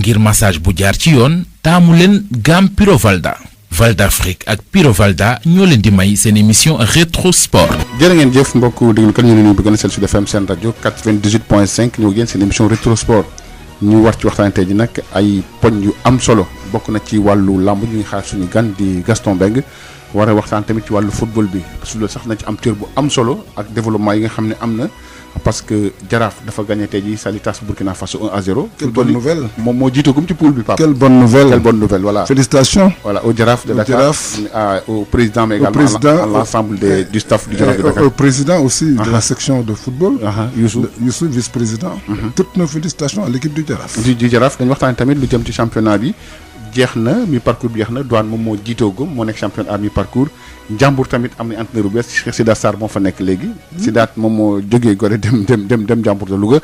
ngir massage bu jaar ci yoon taamu leen gamme Puro Valda. Valda Afrique ak Puro Valda ñoo leen di may seen émission rétro sport. jërë ngeen jëf mbokk déglu kan ñu ne ñu bëgg na seen Sud FM seen rajo 98.5 ñoo génn seen émission rétro sport ñu war ci waxtaan tey ji nag ay poñ yu am solo bokk na ci wàllu làmb ñu ngi xaar suñu gan di Gaston Mbengue war a waxtaan tamit ci wàllu football bi parce que loolu sax na ci am cër bu am solo ak développement yi nga xam ne am na parce que Jaraaf dafa gagné tey jii Salitas Burkina Faso 1-0. Quelle bonne nouvelle. moom moo jiitagum ci poule bi Pape. Quelle bonne nouvelle. Quelle bonne nouvelle, voilà. Félicitations. Voilà, au Jaraaf de Dakar, au président, mais également à l'ensemble du staff du Jaraaf de Dakar. Au président aussi de la section de football. Youssou, vice-président. Toutes nos félicitations à l'équipe du Jaraaf. du Jaraaf dañu waxtaan tamit lu jëm ci championnat bi jeex na mi parcours bi jeex na Douane moom moo jiitoogum moo nekk championnat mi parcours Njàmbur tamit am na entraîneur bu bees Sidaat Sarr moo fa nekk léegi. Sidaat moom moo jógee Gorée dem Njàmbur de Louga.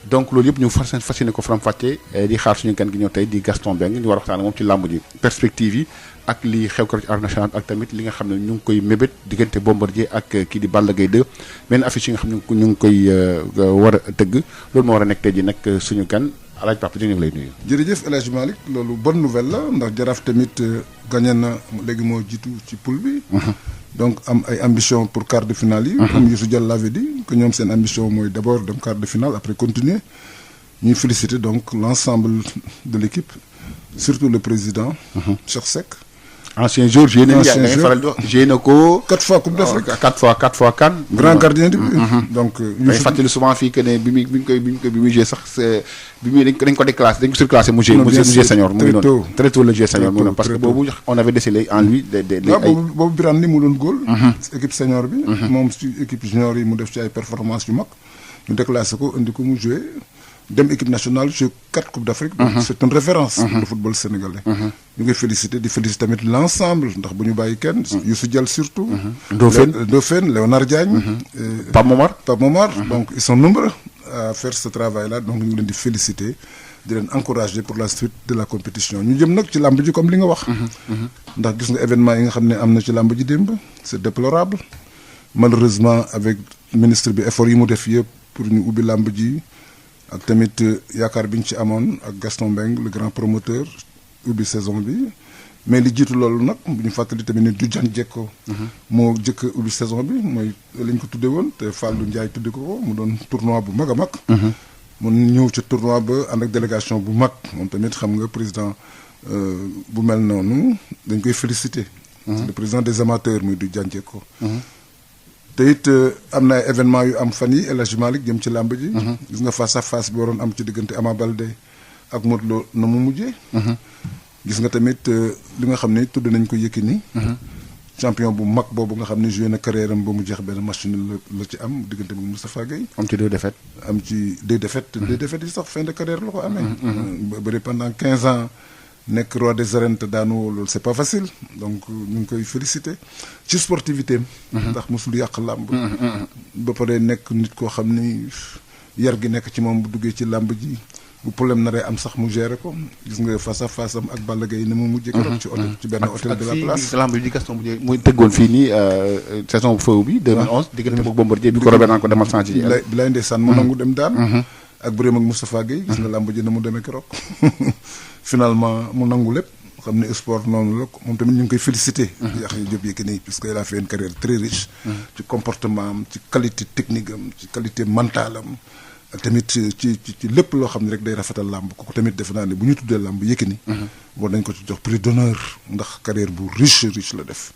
donc loolu yëpp ñu fas yéene ko faram-fàccee di xaar suñu gan gi ñëw tey di Gaston Mbengue ñu war a waxtaan moom ci làmb ji perspective yi ak li xew ko ci Arène Nationale ak tamit li nga xam ne ñu ngi koy mébét diggante Bombardier ak kii di Balla Gaye 2 benn affiche yi nga xam ne ñu ngi koy war a tëgg loolu moo war a nekk tey ji nag suñu gan Alaaji Papa ñu ngi lay nuyu. jërëjëf El Hadj Malick loolu bonne nouvelle la ndax Jaraaf tamit gagné na léegi moo jiitu ci poule bi. donc am ay ambition pour quart de finale yi. comme Youssou Diall l'avait dit que ñoom seen ambition mooy d'abord dem quart de finale après continuer ñuy féliciter donc l'ensemble de l'équipe surtout le président. Cheikh Seck. ancien joueur joué na faral di wax joué na ko. 4 fois Coupe d'Afrique. 4 fois CAN. grand gardien du donc may fàttali souvent fii que ne bi muy joué sax bi muy dañ ko déclassé dañ ko surclassé mu joué senior mu ngi noonu très tôt le joué senior mu ngi noonu parce que boobu on avait décelé en lui boobu Birane ni mu doon góol équipe senior bi moom ci équipe junior yi mu def ci ay performances yu mag ñu déclassé ko indi ko mu joué dem équipe nationale sur 4 Coupes d'Afrique. Donc c'est une référence pour le football sénégalais. ñu ngi féliciter tamit l'ensemble ndax bu ñu bàyyi kenn. Youssou Diall surtout. Ndofène Léonard Diagne. Pape Momar. donc ils sont nombreux à faire ce travail là donc ñu ngi leen di féliciter di leen encourager pour la suite de la compétition ñu jëm nag ci làmb ji comme li nga wax. ndax gis nga événement yi nga xam ne am na ci làmb ji démb c'est déplorable malheureusement avec ministre bi effort yi mu def yëpp pour ñu ubbi làmb ji. ak tamit yaakaar bi ñu ci amoon ak Gaston Mbengue le grand promoteur ubbi saison bi mais li jiitu loolu nag bu ñu fàttali tamit ne du jan jekko moo jëkk ubbi saison bi mooy lañ ko tudde woon te Fallou Ndiaye tudde ko mu doon tournoi bu mag a mag mun ñëw ca tournoi ba ànd ak délégation bu mag moom tamit xam nga président bu mel noonu dañ koy féliciter le président des amateurs muy du jan jekko te it am na ay événement yu am fan yi El Hadj Malick jëm ci làmb ji gis nga face à face bi waroon am ci diggante Ama Baldé ak Modou Lo na mu mujjee gis nga tamit li nga xam ne tudd nañ ko Yékini champion bu mag boobu nga xam ne joué na carrière am ba mu jeex benn match la ci am diggante bi Moustapha Gueye am ci 2 défaites yi sax fin de carrière la ko amee bëri pendant 15 ans nekk roi des arènes te daanu loolu c'est pas facile donc ñu ngi koy féliciter ci sportivité ndax mosul yàq làmb ba pare nekk nit koo xam ni yar gi nekk ci moom bu duggee ci làmb ji bu problème naree am sax mu gérer ko gis nga face à face am ak Balla Gaye ni mu mujjee keroog ci hôtel ci benn hôtel de la place làmb ji Gaston bu muy tëggoon fii nii saison bu feu bi 2011 diggante ak Bombardier bi ko robee naan ko demal sans ji bi lay ndeysaan mu nangu dem daan ak bëreem ak Moustapha Gueye gis nga làmb ji na mu demee keroog finalement mu nangu lépp xam ne sport noonu la moom tamit ñu ngi koy féliciter Yaxya Diop Yékini puisque il a fait une carrière très riche ci comportement am ci qualité technique am ci qualité mentale am ak tamit ci lépp loo xam ne rek day rafetal làmb kooku tamit defe naa ne bu ñu tuddee làmb Yékini war nañ ko ci jox prix d'honneur ndax carrière bu riche la def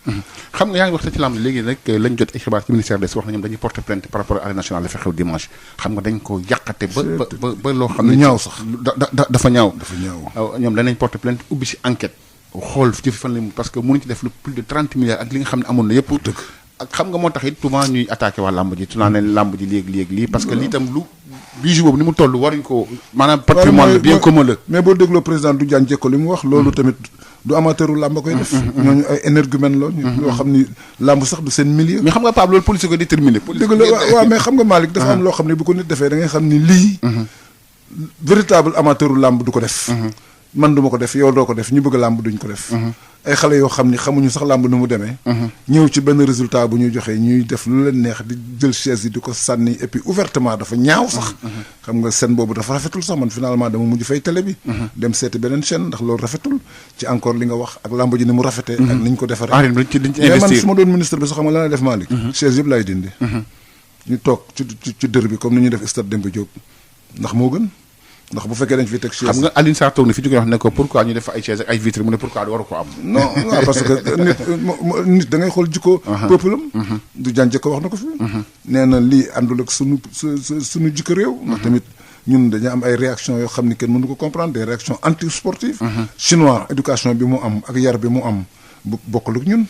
xam nga yaa ngi wax ci làmb léegi nag lañ jot ay xibaar ci ministère des wax na ñoom dañuy porter plainte par rapport à Arène Nationale dafa xew dimanche xam nga dañ ko yàqate ba loo xam ne ñaaw sax dafa ñaaw ñoom danañ porter plainte ubbi si enquête xool ci fan la parce que mënuñ ci def lu plus de 30 milliards ak li nga xam ne amoon na yëpp ak xam nga moo tax it souvent ñuy attaqué waa làmb ji su naa ne làmb ji léegi lii parce que lii tam lu bijou boobu ni mu toll waruñ ko maanaam patrimoine bien commun la mais boo dégloo président du Diagne Diecko li mu wax loolu tamit du amateuru làmb koy def ñooñu ay énergumène la yoo xam ni làmb sax du seen milieu mais xam nga Pape loolu police ko déterminé dëgg la waaw mais xam nga Malick dafa am loo xam ne bu ko nit defee da ngay xam ni lii véritable amateuru làmb du ko def man du ma ko def yow doo ko def ñu bëgg làmb duñ ko def. ay xale yoo xam ni xamuñu sax làmb nu mu demee. ñëw ci benn résultat bu ñuy joxee ñuy def lu leen neex di jël chaise yi di ko sànni et puis ouvertement dafa ñaaw sax. xam nga scène boobu dafa rafetul sax man finalement dama mujj fay télé bi. dem seeti beneen chaîne ndax loolu rafetul ci encore li nga wax ak làmb ji ni mu rafetee. ak ni ñu ko defaree. mais man su ma doon ministre bi sax xam nga lan la def Malick. chaise yëpp laay dindi. ñu toog ci dër bi comme ni ñuy def stade Demba Diop ndax moo gën. ndax bu fekkee dañ fi teg chaise xam nga Alioune Sarr toog na fi ñu koy wax ne ko pourquoi ñu def ay chaise ak ay vitres mu ne pourquoi waru ko am. non waaw parce que nit da ngay xool jikko peuple am du jànje ko wax na ko fi. nee na lii àndul ak suñu jikko réew. ndax tamit ñun dañu am ay réaction yoo xam ni kenn mënu ko comprendre des réactions anti sportives. chinois éducation bi mu am ak yar bi mu am bu bokkul ak ñun.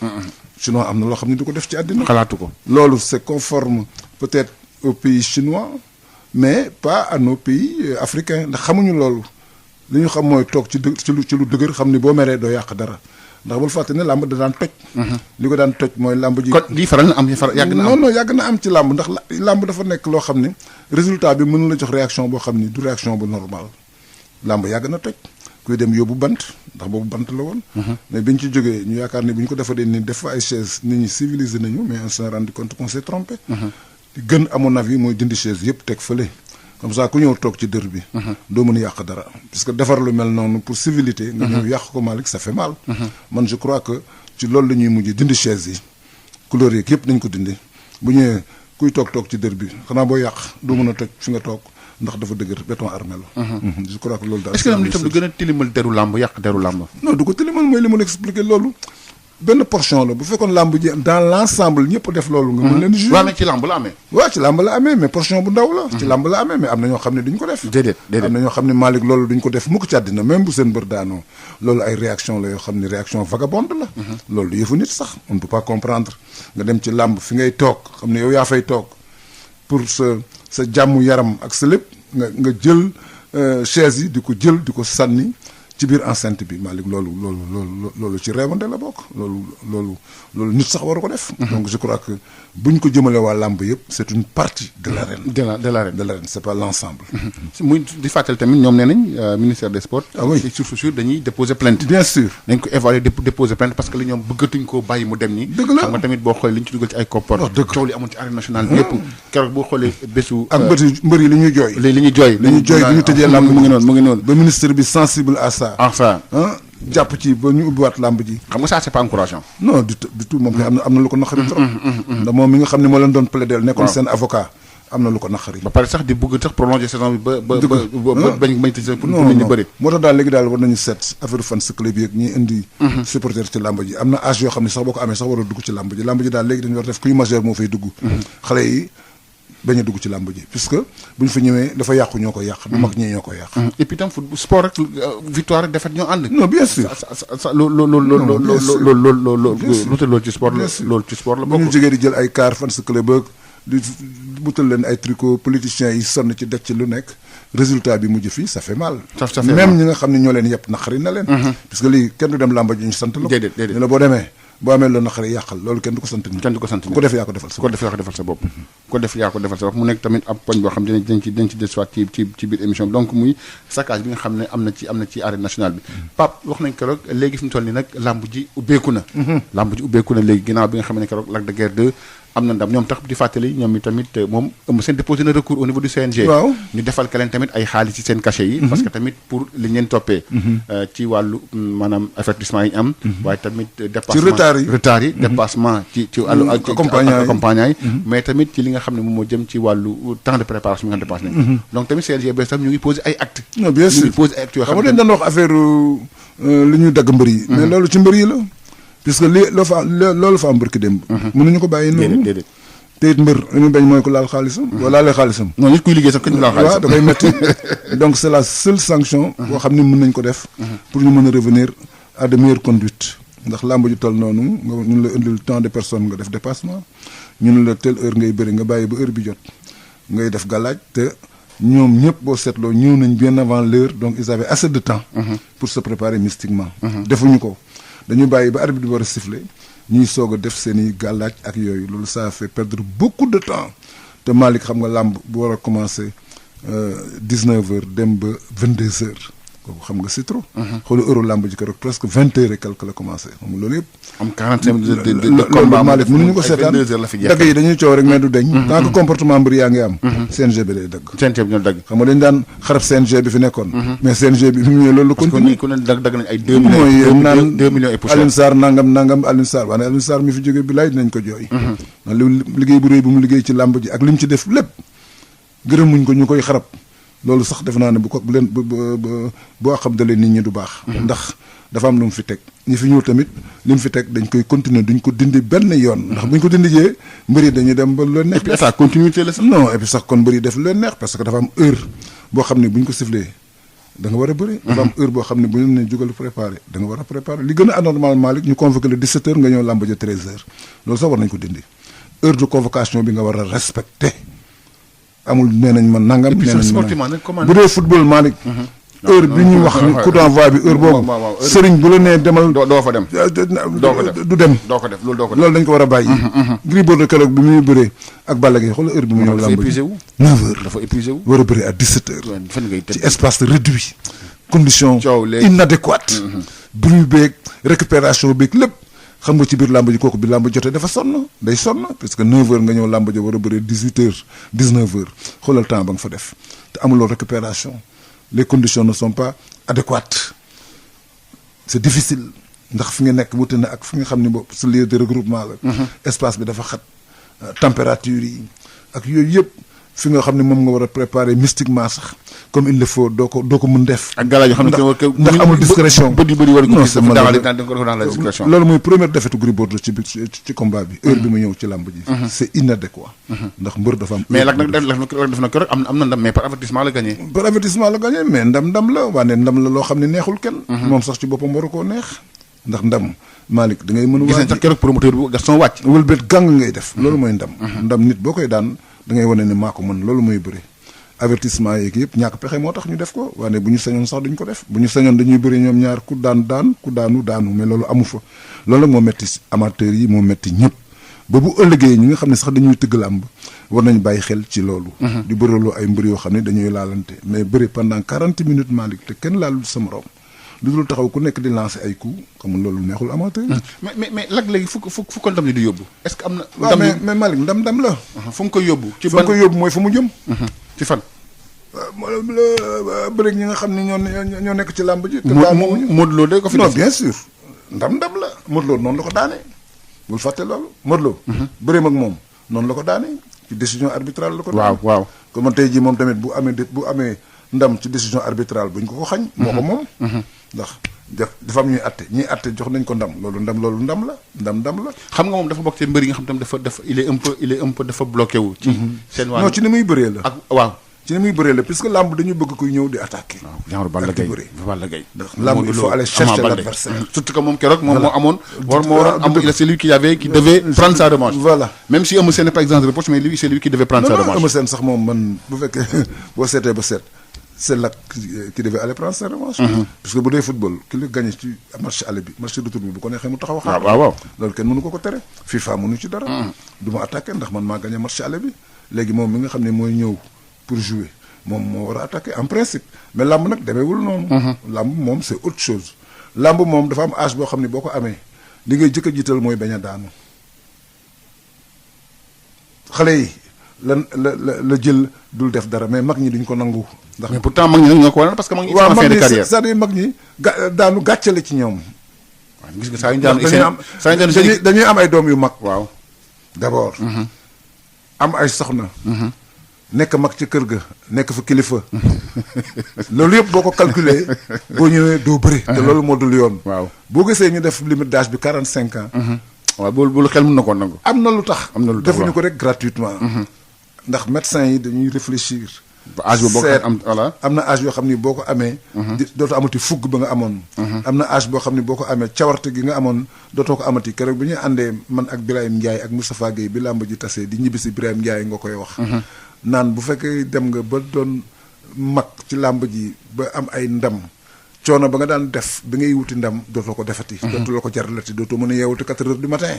chinois am na loo xam ne du ko def ci àddina. xalaatu ko loolu c'est conforme peut-être au pays chinois. mais pas à nos pays africains ndax xamuñu loolu li ñu xam mooy toog ci lu dëgër xam ni boo meree doo yàq dara ndax bul fàtte ne làmb da daan toj. li ko daan toj mooy làmb ji. kon lii faral na am yàgg na am non yàgg na am ci làmb ndax làmb dafa nekk loo xam ni résultat bi mën la jox réaction boo xam ni du réaction bu normal làmb yàgg na toj kuy dem yóbbu bant ndax boobu bant la woon. mais biñ ci jógee ñu yaakaar ni bu ñu ko defaree ni def fa ay chaise nit ñi civilisé nañu mais on s'est rendu compte qu'on s'est trompé. li gën à mon avis mooy dindi chaise yëpp teg fële comme ça ku ñëw toog ci dër bi. doo mën a yàq dara parce que defar lu mel noonu pour civilité. nga ñëw yàq ko Malick ça fait mal. man je crois que ci loolu la ñuy mujj dindi chaise yi couleur yeeg yëpp nañ ko dindi bu ñëwee kuy toog ci dër bi xanaa boo yàq doo mën a toj fi nga toog ndax dafa dëgër béton armé la. je crois que loolu daal. est-ce que am itam lu gën a tilimal deru làmb yàq deru làmb. non du ko tilimal mooy li ma la expliqué loolu. benn portion la bu fekkoon làmb ji dans l'ensemble ñëpp def loolu nga mën leen juger. waaw mais ci làmb la amee. waaw ci làmb la amee mais portion bu ndaw la. ci làmb la amee mais am na ñoo xam ne duñ ko def. déedéet am na ñoo xam ne Malick loolu duñ ko def mukk ci àddina même bu seen bër daanoo loolu ay réaction la yoo xam ne réaction vagabonde la. loolu yëfu nit sax on ne peut pas comprendre nga dem ci làmb fi ngay toog xam ne yow yaa fay toog pour sa jàmmu yaram ak sa lépp nga jël chaise yi di ko sànni ci biir enceinte bi Malick loolu ci réewante la bokk loolu nit sax waru ko def. donc je crois que buñ ko jëmale waa làmb yëpp c'est une partie de l'arène. de l'arène c'est pas l'ensemble. muy di fàttali tamit ñoom nee nañ ministère des sports. ah oui sur dañuy déposer plainte. bien sûr dañ ko évaluer déposer plainte parce que li ñoom bëggatuñ koo bàyyi mu dem nii. dëgg la xam nga tamit boo xoolee li ñu ci dugal ci ay koppar. coow li amoon ci arène nationale bi yëpp. keroog boo xoolee bésu. ak mbër yi li ñuy jooy. li ñuy jooy. li ñuy jooy bi ñu tëjee làmb mu ngi noonu. ba ministre bi sensible à ça. ça. jàpp ci ba ñu ubbiwaat làmb ji. xam nga ça c'est pas encourageant. non du tout moom kay am na lu ko naqari trop. ndax moom mi nga xam ne moo leen doon plaider nekkoon seen avocat am na lu ko naqari. ba pare sax di bëgg sax prolonger saison bi ba bañ tëj pour nit ñi bëri. moo tax daal léegi daal war nañu seet affaire fan sa club yi ak ñiy indi supporter ci làmb ji am na âge yoo xam ne sax boo ko amee sax war a dugg ci làmb ji daal léegi dañu war def kuy majeur moo fay dugg. xale yi bañ a dugg ci làmb ji puisque bu ñu fa ñëwee dafa yàqu ñoo ko yàq. du mag ñi ñoo ko yàq. et puis tam sport rek victoire rek défaite ñoo ànd. non bien sûr. loolu ci sport la loolu ci sport la bokk. bu ñu jógee di jël ay car fan sa club ak di butal leen ay tricot politiciens yi sonn ci def ci lu nekk résultat bi mujj fii ça fait mal. même ñi nga xam ne ñoo leen yëpp naqari na leen. puisque lii kenn du dem làmb ji ñu sant la. déedéet la boo demee. boo amee la naqari yàqal loolu kenn du ko sant nit. ko def yaa ko defal sa bopp. mu nekk tamit ab poñ boo xam ne dañ ci desuwaat ci biir émission bi donc muy saccage bi nga xam ne am na ci arène nationale bi. Pape wax nañ keroog léegi fi mu toll nii nag làmb ji ubbeeku na. léegi ginnaaw bi nga xam ne keroog Lac de Guiers 2 am na ndam ñoom tax di fàttali ñoom i tamit moom seen déposé na recours au niveau du CNG. waaw ñu defal ka leen tamit ay xaalis ci seen cachet yi. parce que tamit pour li ñu leen toppee. ci wàllu maanaam avertissement yi am. waaye tamit dépassement ci retard yi dépassement ci wàllu accompagnant yi mais tamit ci li nga xam ne moom moo jëm ci wàllu temps de préparation bi nga dépassé nañ donc tamit CNG bees tam ñu ngi posé ay actes. non bien sûr ñu ngi posé ay actes yoo xam ne dañ doon wax affaire li ñuy dagg mbër yi. mais loolu ci mbër yi la. puisque loolu fa am mbër ki démb. mënuñu ko bàyyi noonu. déedéet te it mbër li muy bañ mooy ko laal xaalisam. wala laalee xaalisam. non nit kuy liggéey sax kañ laal xaalisam. waaw da koy métti donc c'est la seule sanction. boo xam ne mën nañ ko def. pour ñu mën a revenir à de meilleures conduites. ndax làmb ji toll noonu ñun la indil tant de personnes nga def dépassement ñun la telle heure ngay bëri nga bàyyi ba heure bi jot ngay def galaaj te ñoom ñëpp boo seetloo ñëw nañ bien avant l'heure donc ils avaient assez de temps. pour se préparer mystiquement. defuñu ko dañu bàyyi ba arbitre bi war a siffler ñuy soog a def seen i galaaj ak yooyu loolu ça fait perdre beaucoup de temps te Malick xam nga làmb bu war a commencer 19h dem ba 22h kooku xam nga c'est trop. xoolu euro lamb ji keroog presque 20 heures et quelque la commencé xam nga loolu yëpp. am 45 minutes de loolu combat Malick mënuñu ko seetaan dagg yi dañuy coow rek mais du deñ tant que comportement mbir yaa ngi am. CNG bi day dagg. CNG bi ñoo dagg. xam nga dañ daan xarab CNG bi fi nekkoon. mais CNG bi fi mu ñëwee loolu la continue. ku ne dagg nañ ay 2 millions 2 millions et poussière. Alioune Sarr nangam Alioune Sarr waaye Alioune Sarr mi fi jógee bi laay dinañ ko jooy. li liggéey bu rëy bu mu liggéey ci làmb ji ak li mu ci def lépp gërëmuñ ko ñu koy xarab loolu sax defe naa ne bu leen boo xam dalee nit ñi du baax. ndax dafa am lu mu fi teg ñi fi ñëw tamit li mu fi teg dañ koy continuer duñ ko dindi benn yoon. ndax buñ ko dindi jee mbëri dañuy dem ba lu leen neex. et puis ça continuité la sax. non et puis sax kon mbëri def lu leen neex parce que dafa am heure boo xam ne buñ ko sifflee da nga war a bëri. dafa am heure boo xam ne bu ñu nee jógal préparé da nga war a préparé li gën a anormal Malick ñu convoqué le 17h nga ñëw làmb ja 13h loolu sax war nañ ko dindi heure de convocation bi nga war a respecté. amul nee nañ ma nangam. nee nañ ma bu dee football Malick. heure bi ñuy wax coup d'envoi bi heure boobu. sëriñ bu la nee demal. doo fa dem. doo ko def du dem. doo ko def loolu doo ko def. loolu dañ ko war a bàyyi. Gris Bordeaux keroog bi muy bëree ak Balla Gaye xoolal heure bi mu ñëw lamb dafa épuisé wu. 9h dafa épuisé wu. war a bëri à 17h. fan ngay tëdd ci espace réduit. condition inadéquate. bruit beeg récupération beeg lépp. xam nga ci biir làmb ji kooku bi làmb jotee dafa sonn day sonn parce que 9h nga ñëw làmb ji war a bëri 18h 19h xoolal temps ba nga fa def te amuloo récupération les conditions ne sont pas adéquates c'est difficile ndax fi nga nekk wute na ak fi nga xam ni boobu sa lieu de regroupement la. espace bi dafa xat température yi ak yooyu yëpp fi nga xam ne moom nga war a préparer mystiquement sax comme il le faut doo ko mën def. ak galaaj yoo xam ne ndax amul discrétion. bët yu bëri war non c'est la discrétion. loolu mooy première défaite Gris Bordeaux ci combat bi. heure bi mu ñëw ci làmb ji. c'est inadéquat. ndax mbër dafa am. mais def na ko rek am na ndam mais par avertissement la gagné. par avertissement la gagné mais ndam la waaye ndam la loo xam ne neexul kenn. moom sax ci boppam waru koo neex. ndax ndam Malick da ngay mën a. gis nañ sax keroog promoteur bu Gaston wàcc. wëlbét gàng ngay def. loolu mooy ndam. ndam nit boo koy daan da ngay wane ne maa ko mën loolu mooy bëri. avertissement yeeg yëpp ñàkk pexe moo tax ñu def ko waaye bu ñu sañoon sax duñ ko def bu ñu sañoon dañuy bëri ñoom ñaar ku daan ku daanu mais loolu amu fa loolu nag moo metti amateurs yi moo metti ñëpp ba bu ëllëgee ñi nga xam ne sax dañuy tëgg làmb war nañ bàyyi xel ci loolu. di bëraloo ay mbër yoo xam ne dañuy laalante mais bëri pendant 40 minutes Malick te kenn laalul sa morom lu dul taxaw ku nekk di lancer ay coups xam nga loolu neexul amateur yi. mais lag léegi fu ko ndam li di yóbbu. est-ce que am na. waaw mais Malick ndam la. fu mu koy yóbbu. ci ban fu mu koy yóbbu mooy fu mu jëm. ci fan. bëri ñi nga xam ne ñoo nekk ci làmb ji. te Modou Lo de ko fi non bien sûr ndam la Modou Lo noonu la ko daanee bul fàtte loolu Modou Lo. bëreem ak moom noonu la ko daanee ci décision arbitrale la ko. waaw kon man tey jii moom tamit bu amee ndam ci décision arbitrale buñ ko xañ. moo ko moom. ndax dafa am ñuy atte jox nañ ko ndam loolu ndam la. xam nga moom dafa bokk ci mbër yi nga xam tam dafa il est un peu dafa bloqué wu. ci seen wàll non ci ni muy bëree la. ak waaw. ci ni muy bëree la puisque làmb dañu bëgg kuy ñëw di attaquer. waaw genre Balla Gaye. ndax làmb il faut aller chercher l'adversaire. surtout que moom keroog moom moo amoon. moo waroon am c'est lui qui devait prendre sa revanche. voilà même si Eumeu Sène n'est pas exempt de reproche mais lui c'est lui qui devait prendre sa revanche. non Eumeu Sène sax moom man bu fekkee boo seetee ba seet. c'est là qui devait aller prendre sa revanche. parce que bu dee football ki la gagné ci match aller bi match retour bi bu ko neexee mu taxaw xaar. waaw loolu kenn mënu ko tere. FIFA mënu ci dara. du ma attaqué ndax man maa gagné match aller bi léegi moom mi nga xam ne mooy ñëw pour jouer moom moo war a attaqué en principe mais lamb nag demeewul noonu. lamb moom c'est autre chose. lamb moom dafa am âge boo xam ne boo ko amee li ngay jëkk a jiital mooy bañ a daanu xale yi. la jël dul def dara mais mag ñi duñ ko nangu. mais pourtant mag ñi nag ñoo ko waral parce que mag ñi. waaw fin de carrière c'est-à-dire mag ñi daanu gàccale ci ñoom. waaw gis nga saa yu ñu dañuy am ay doom yu mag. waaw d'abord. am ay soxna. nekk mag ci kër ga nekk fa kilifa. loolu yëpp boo ko calculer boo ñëwee doo bëri. te loolu moo dul yoon. waaw boo gisee ñu def limite d'âge bi 45 ans. waaw bulu xel mën na ko nangu. am na lu tax. defuñu ko rek gratuitement. ndax médecins yi dañuy réfléchir. ba âge boo ko am voilà. am na âge yoo xam ni boo ko amee. dootoo amati fugg ba nga amoon. am na âge boo xam ni boo ko amee cawarte gi nga amoon dootoo ko amati keroog bi ñuy àndee man ak Birahim Ndiaye ak Moustapha Guèye bi làmb ji tasee di ñibbi si Birahim Ndiaye nga koy wax. naan bu fekkee dem nga ba doon mag ci làmb ji ba am ay ndam. coono ba nga daan def bi ngay wuti ndam dootoo ko defati. dootoo la ko jaralati dootoo mën a yeewati 4 heures du matin.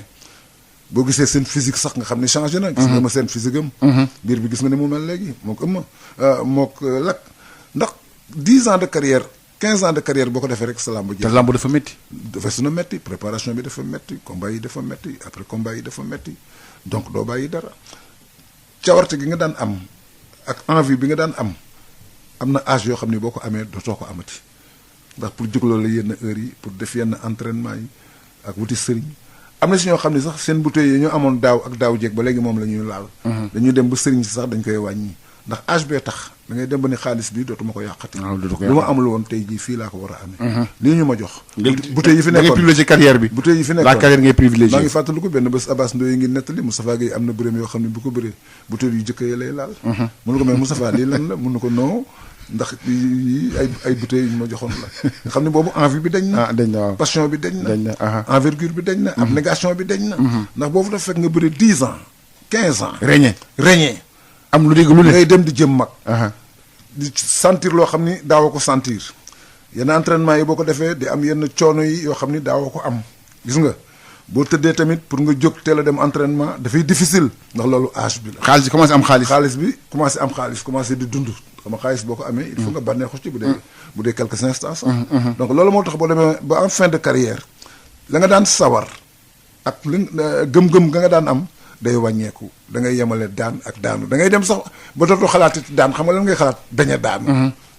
boo gisee seen physique sax nga xam ne changé na. gis nga ma seen physique am. biir bi gis nga ne mu mel léegi moo ko ëmma moo ko lakk ndax 10 ans de carrière 15 ans de carrière boo ko defee rek sa lamb te jeex. lamb dafa métti. dafa suna metti préparation bi dafa metti combat yi dafa metti après combat yi dafa metti donc doo bàyyi dara cawarte gi nga daan am ak envie bi nga daan am na âge yoo xam ne boo ko amee dootoo ko amati ndax pour jógloo la yenn heures yi pour def yenn entraînement yi ak wuti sëriñ am na si ñoo xam ne sax seen bouteilles yi ñu amoon daaw ak daaw jéeg ba léegi moom la ñuy laal. dañuy dem ba sëriñ si sax dañ koy wàññi ndax âge bee tax da ngay dem ba ne xaalis bi dootuma ko yàqati. waaw dootuma ko lu ma amul woon tey jii fii laa ko war a amee. lii ñu ma jox. bouteilles yi fi da ngay nekkoon privilégier carrière bi. bouteilles yi fi nekkoon la carrière ngay privilégier. maa ngi fàttaliku benn bés Abbas Ndoye ngi nettali Moustapha Gueye am na bëreem yoo xam ne bu ko bëree bouteilles yu jëkk yi lay laal. mënu ko mais Moustapha lii lan la mënu ko non ndax yi ay bouteilles yu ñu ma joxoon la nga xam ne boobu envie bi dañ na. dañ na waaw passion bi dañ dañ na. na envergure bi dañ na. abnégation bi dañ na. ndax boobu dafa fekk nga bëri 10 ans 15 ans. régné am lu dégg lu ne. ngay dem di jëm mag. di sentir loo xam ni daawoo ko sentir yenn entraînement yi boo ko defee di am yenn coono yi yoo xam ni daawoo ko am gis nga boo tëddee tamit pour nga jóg teel a dem entraînement dafay difficile ndax loolu âge bi la. xaalis bi commencé am xaalis. xaalis bi commencé am xaalis commencé di dund xam nga xaalis boo ko amee. il faut nga bànneexu ci bu dee quelques instants. donc loolu moo tax boo demee ba en fin de carrière la nga daan sawar ak li gëm-gëm nga daan am. day wàññeeku da ngay yemale daan ak daanu da ngay dem sax ba dootoo xalaatati daan xam nga lan ngay xalaat bañ a daanu.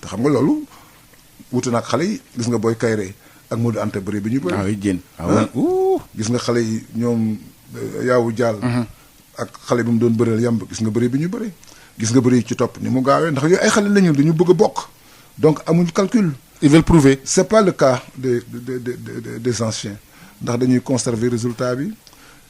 te xam nga loolu wuute na ak xale yi gis nga booy Kayre ak Modou Anta bëri bi ñu bëri. waaw jéen gis nga xale yi ñoom yaawu jaal. ak xale bi mu doon bëreel yamb gis nga bëri bi ñu bëri. gis nga bëri ci topp ni mu gaawee ndax yooyu ay xale lañu dañu bëgg a bokk donc amuñ calcul. ils veulent prouver. c'est pas le cas des anciens ndax dañuy conserver résultat bi.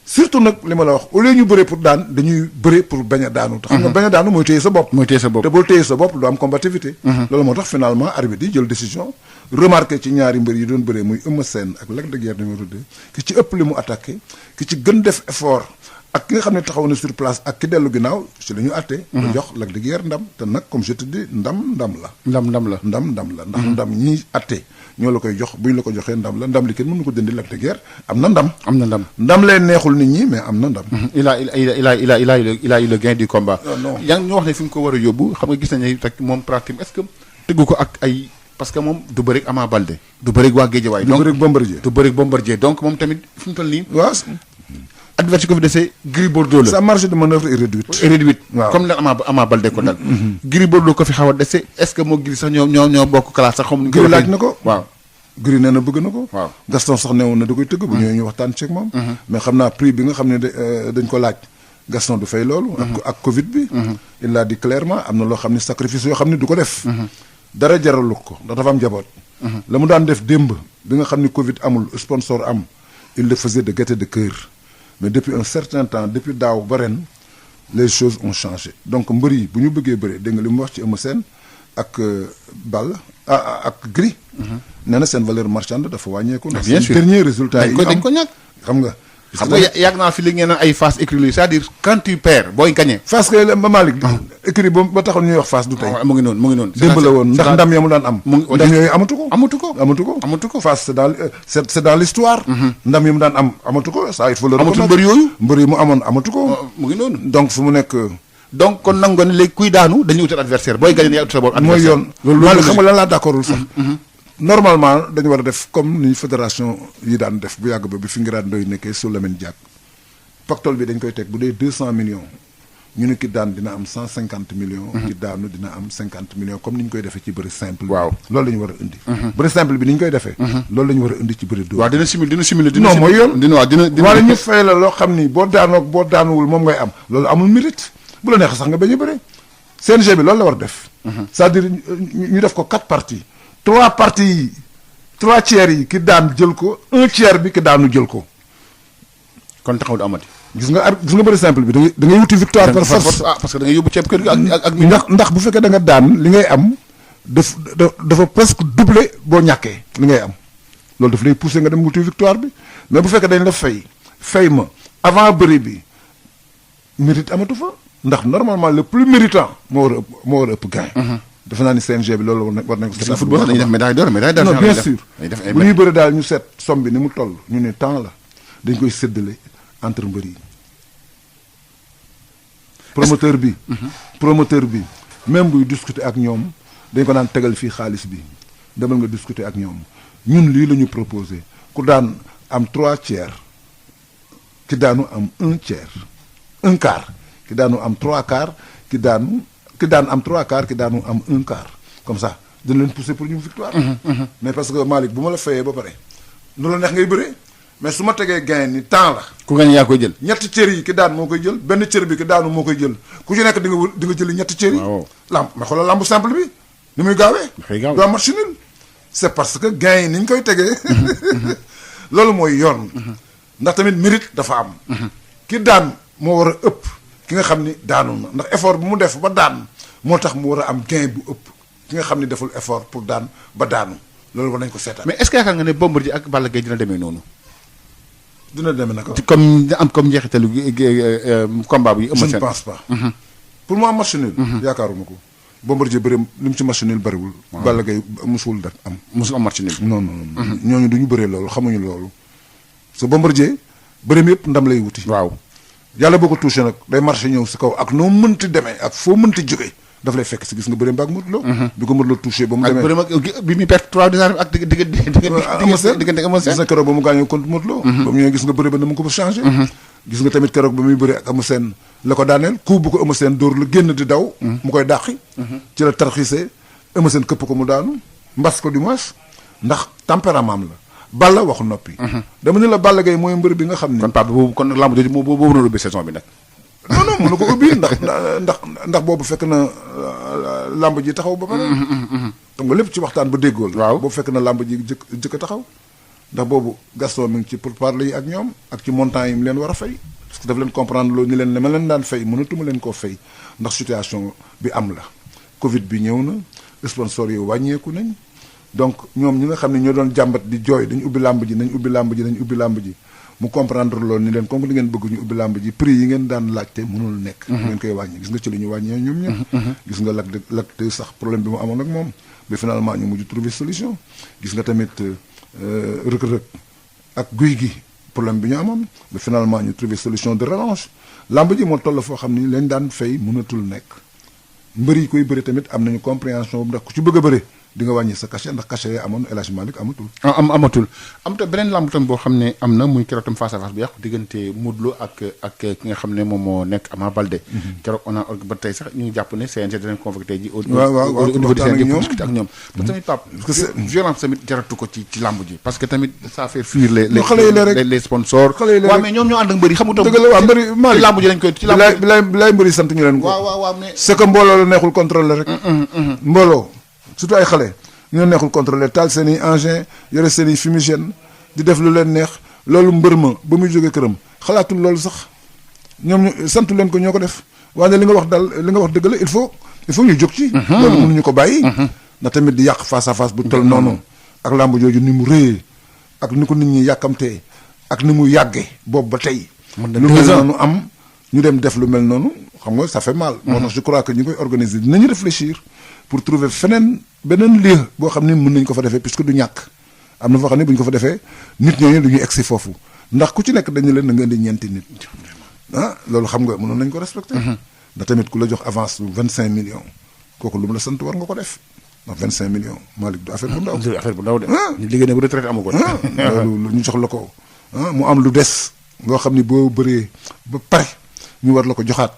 surtout nag li ma la wax au lieu ñu bëree pour daan dañuy bëree pour bañ a daanu. te xam nga bañ a daanu mooy téye sa bopp. mooy téye sa bopp te boo téye sa bopp du am combativité. loolu moo tax finalement arbitre yi jël décision remarqué ci ñaari mbër yi doon bëree muy Eumeu Sène ak Lac de Guiers numéro 2 ki ci ëpp li mu attaqué ki ci gën def effort ak ki nga xam ne taxaw na sur place ak ki dellu ginnaaw ci la ñu àtte. ba jox Lac de Guiers ndam te nag comme je te dis ndam la. ndam la ndax ndam ñi àtte. ñoo la koy jox bu ñu la ko joxee ndam la ndam li kenn mënu ko dindi Lac de Guiers am na ndam. ndam leen neexul nit ñi mais am na ndam. il a eu le gain du combat. non yaa ngi ñu wax ne fi mu ko war a yóbbu xam nga gis nañu rek moom pratique est-ce que tëggu ko ak ay parce que moom du bëri Ama Baldé. du bëri waa Guédiawaye. du bëri Bombardier. donc moom tamit fi mu toll nii. waaw. adversaire ko fi dese Gris Bordeaux la. sa marge de manœuvre est réduite. waaw comme la Ama Baldé ko dal. Gris Bordeaux ko fi xaw a dese est-ce que moo Gris sax ñoo bokk classe sax xam. Gris laaj na ko waaw. Gris nee na bëgg na ko. waaw Gaston sax newoon na da koy tëgg. bu ñëwee ñu waxtaan ci ak moom. mais xam naa prix bi nga xam ne dañ ko laaj Gaston du fay loolu. ak Covid bi. il l'a dit clairement am na loo xam ne sacrifice yoo xam ne du ko def. dara jaralu ko ndax dafa am njaboot. la mu daan def démb bi nga xam ne Covid amul sponsor am il le faisait de gaieté de cœur mais depuis un certain temps depuis daaw ba ren les choses ont changé donc mbër yi bu ñu bëggee bëre dégg nga li mu wax ci Eumeu Sène ak Balla ak Gris. nee na seen valeur marchande dafa wàññeeku. ndax bien sûr dernier résultat yi dañ ko ñàkk xam nga. xam nga yàgg naa fi li ngeen ay phase écurie c'est-à-dire quand tu perds booy gagné. phase que ma Malick. écurie ba taxoon ñuy wax phase du tey. mu ngi noonu. démb la woon ndax ndam ya mu daan am. ndam yooyu amatu ko. phase c'est dans l'histoire. ndam ya mu daan am amatu ko ça il faut le reconnaître. amatul mbër yooyu. mbër yi mu amoon amatu ko. mu ngi noonu. donc fu mu nekk. donc kon nangu nga ne léegi kuy daanu dañuy wutal adversaire booy gagné yaa utal sa bopp adversaire. mooy yoon loolu xam nga lan laa d'accordul sax. normalement dañu war a def comme ni fédération yi daan def bu yàgg ba bi fi ngiraat ndoy nekkee su Lamine Diack pactole bi dañ koy teg bu dee 200 millions ñu ne ki daan dina am 150 millions. ki daanu dina am 50 millions comme ni ñu koy defee ci bëri simple. waaw loolu la ñu war a indi. bëri simple bi ni ñu koy defee. loolu la ñu war a indi ci bëri dóor. waaw dina simule. non mooy yoon dina wala ñu fay la loo xam ni boo daanoo boo daanuwul moom ngay am loolu amul mérite bu la neexee sax nga bañ a bëri CNG bi loolu la war a def. c'est-à-dire ñu def ko 4 parties 3 parties yi 3 tiers yi ki daan jël ko 1 tiers bi ki daanu jël ko. kon taxaw du amati. gis nga bëri simple bi da ngay wuti victoire par force. parce que da ngay yóbbu ceeb kër gi ak ndax bu fekkee da nga daan li ngay am dafa presque doublé boo ñàkkee li ngay am loolu daf lay pousser nga dem wuti victoire bi mais bu fekkee dañ la fay ma avant bëri bi mérite amatu fa ndax normalement le plus méritant moo war a ëpp gain. defe naa ni CNG bi loolu war nañ ko. gis nga football dañuy def médaille d'or non bien sûr bu ñuy bëri daal ñu seet somme bi ni mu toll ñu ne temps la dañ koy séddale entre mbër yi. promoteur bi même buy discuter ak ñoom dañ ko naan tegal fii xaalis bi demal nga discuter ak ñoom ñun lii la ñu proposé ku daan am 3/4 ki daanu am 1/4 1/4 ki daanu am 3/4 ki daan am 3/4 ki daanu am 1/4 comme ça dina leen pousser pour ñu victoire. mais parce que Malick bu ma la fayee ba pare nu la neex ngay bëree mais su ma tegee gain ni temps la. ku gañ yaa koy jël. ñetti cër yi ki daan moo koy jël benn cër bi ki daanu moo koy jël ku ci nekk di nga jëli ñetti cër yi. waaw lamb mais xoolal lambu simple bi ni muy gaawee. dafay gaaw doo match nul c'est parce que gain yi ni ñu koy tegee. loolu mooy yoon. ndax tamit mérite dafa am. ki daan moo war a ëpp ki nga xam ni daanu na ndax effort bi mu def ba daan moo tax mu war a am gain bu ëpp ki nga xam ni deful effort pour daan ba daanu loolu war nañ ko seetaan. mais est-ce que yaakaar nga ne Bombardier ak Balla Gaye dina demee noonu. dina demee naka. comme am comme njeexitalu combat bi. je ne pense pas. pour moi match nul. yaakaaruma ko. Bombardier bëri li mu ci match nul bëriwul. Balla Gaye musul def am. musul am match nul. non non ñooñu du ñu bëree loolu xamuñu loolu. sa Bombardier bëreem yëpp ndam lay wuti. waaw yàlla boo ko touché nag day marché ñëw si kaw ak noo mënti demee ak foo mënti jógee daf lay fekk si gis nga bëreem ba ak Modou Lo. bi ko Modou Lo touché ba mu demee ak bëreem ak bi muy perte 3 décembre ak diggante Eumeu gis nga keroog ba mu gaañoo contre Modou Lo. ba mu ñëwee gis nga bëre ba na mu ko fa changé. gis nga tamit keroog ba muy bëre ak Eumeu Sène la ko daaneel coup bu ko Eumeu Sène dóor la génn di daw. mu koy dàqi. ci la tarxiisee Eumeu Sène këpp ko mu daanu mbas ko du moins ndax tempérament la. Balla waxu noppi. dama ne la Balla Gaye mooy mbër bi nga xam ne. kon Pape boobu kon lamb jooju boobu na ubbi saison bi nag. non non mënu ko ubbi ndax boobu fekk na lamb ji taxaw ba pare. xam nga lépp ci waxtaan ba déggool. waaw boobu fekk na lamb ji jëkk a taxaw. ndax boobu Gaston mi ngi ci pourparlers yi ak ñoom ak ci montant yi mu leen war a fay. parce que daf leen comprendre loolu ni leen ne ma leen daan fay mënatuma leen koo fay ndax situation bi am la. Covid bi ñëw na sponsor yi wàññeeku nañ. donc ñoom ñi nga xam ne ñoo doon jàmbat di jooy dañu ubbi làmb ji nañ ubbi làmb ji mu comprendre loolu ni leen comme li ngeen bëgg ñu ubbi làmb ji prix yi ngeen daan laajte mënul nekk. ngeen koy wàññi gis nga ci li ñu wàññee ñoom ñëpp. gis nga Lac de sax problème bi mu amoon ak moom ba finalement ñu mujj trouver solution gis nga tamit Reug ak Gouye Gui problème bi ñu amoon ba finalement ñu trouver solution de relance làmb ji moo toll foo xam ni leen daan fay mënatul nekk mbër yi koy bëri tamit am nañu compréhension ndax ku ci bëgg a bëri. di nga wàññi sa cachet ndax cachet yi amoon El Hadj Malick amatul. amatul am te beneen lamb tam boo xam ne am na muy keroog tam face à face bi yàqu diggante Modou Lo ak ki nga xam ne moom moo nekk Ama Baldé. keroog on a ba tey sax ñu ngi jàpp ne CNG dinañ convoqué tey ji au niveau du CNG pour discuter ak ñoom. te tamit Pape violence tamit jaratu ko ci lamb ji parce que tamit ça fait fuir les sponsors. waaw mais ñoom ñoo ànd ak mbëri xamu tam. dëgg la waaw mbëri Malick ci lamb ji lañ koy ci lamb bi lay mbëri sant ñu leen ko. waaw mais c'est que mbooloo la neexul contrôler rek. mbooloo surtout ay xale ñoo neexul contrôler taal seen i engin yore seen i fumigène di def lu leen neex loolu mbër ma ba muy jógee këram xalaatul loolu sax ñoom ñu santu leen ko ñoo ko def waaye li nga wax dal li nga wax dëgg la il faut ñu jóg ci. loolu mënuñu ko bàyyi. ndax tamit di yàq face à face bu toll noonu. ak làmb jooju ni mu rëyee ak ni ko nit ñi yàkkamtee ak ni mu yàggee boobu ba tey. lu mel noonu am ñu dem def lu mel noonu xam nga ça fait mal. moo tax je crois que ñu koy organiser dinañu réfléchir pour trouver beneen lieu boo xam ne mën nañ ko fa defee puisque du ñàkk am na foo xam ne bu ñu ko fa defee nit ñooñu du ñu egsi foofu ndax ku ci nekk dañu leen na nga indi ñeenti nit loolu xam nga mënoon nañ ko respecté. ndax tamit ku la jox avance bu 25 millions kooku lu mu la sant war nga ko def ndax 25 millions Malick du affaire bu ndaw. du affaire bu ndaw de. ñu liggéey ne bu retraité amu ko. loolu ñu jox la ko mu am lu des loo xam ni boo bëree ba pare ñu war la ko joxaat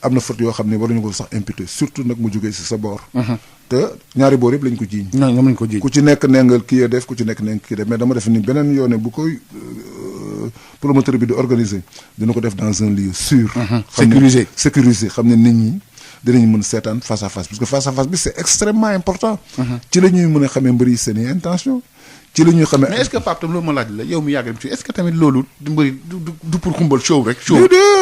am na faute yoo xam ne waruñu ko sax imputé surtout nag mu jógee si sa boor. te ñaari boor yëpp lañ ko jiiñ. ñoom lañ ko jiiñ ku ci nekk nee nga kii def ku ci nekk nee nga kii def mais dama def ni beneen yoone bu koy promoteur bi di organiser dina ko def dans un lieu sûr. sécurisé xam ne nit ñi dinañ mën seetaan face à face parce que face à face bi c'est extrêmement important. ci la ñuy mën a xamee mbëri seen i intention ci la ñuy xamee. mais est-ce que Pape tam loolu ma laaj la yow mi yàgg dem ci est-ce que tamit loolu du mbëri du pour xumbal show rek. show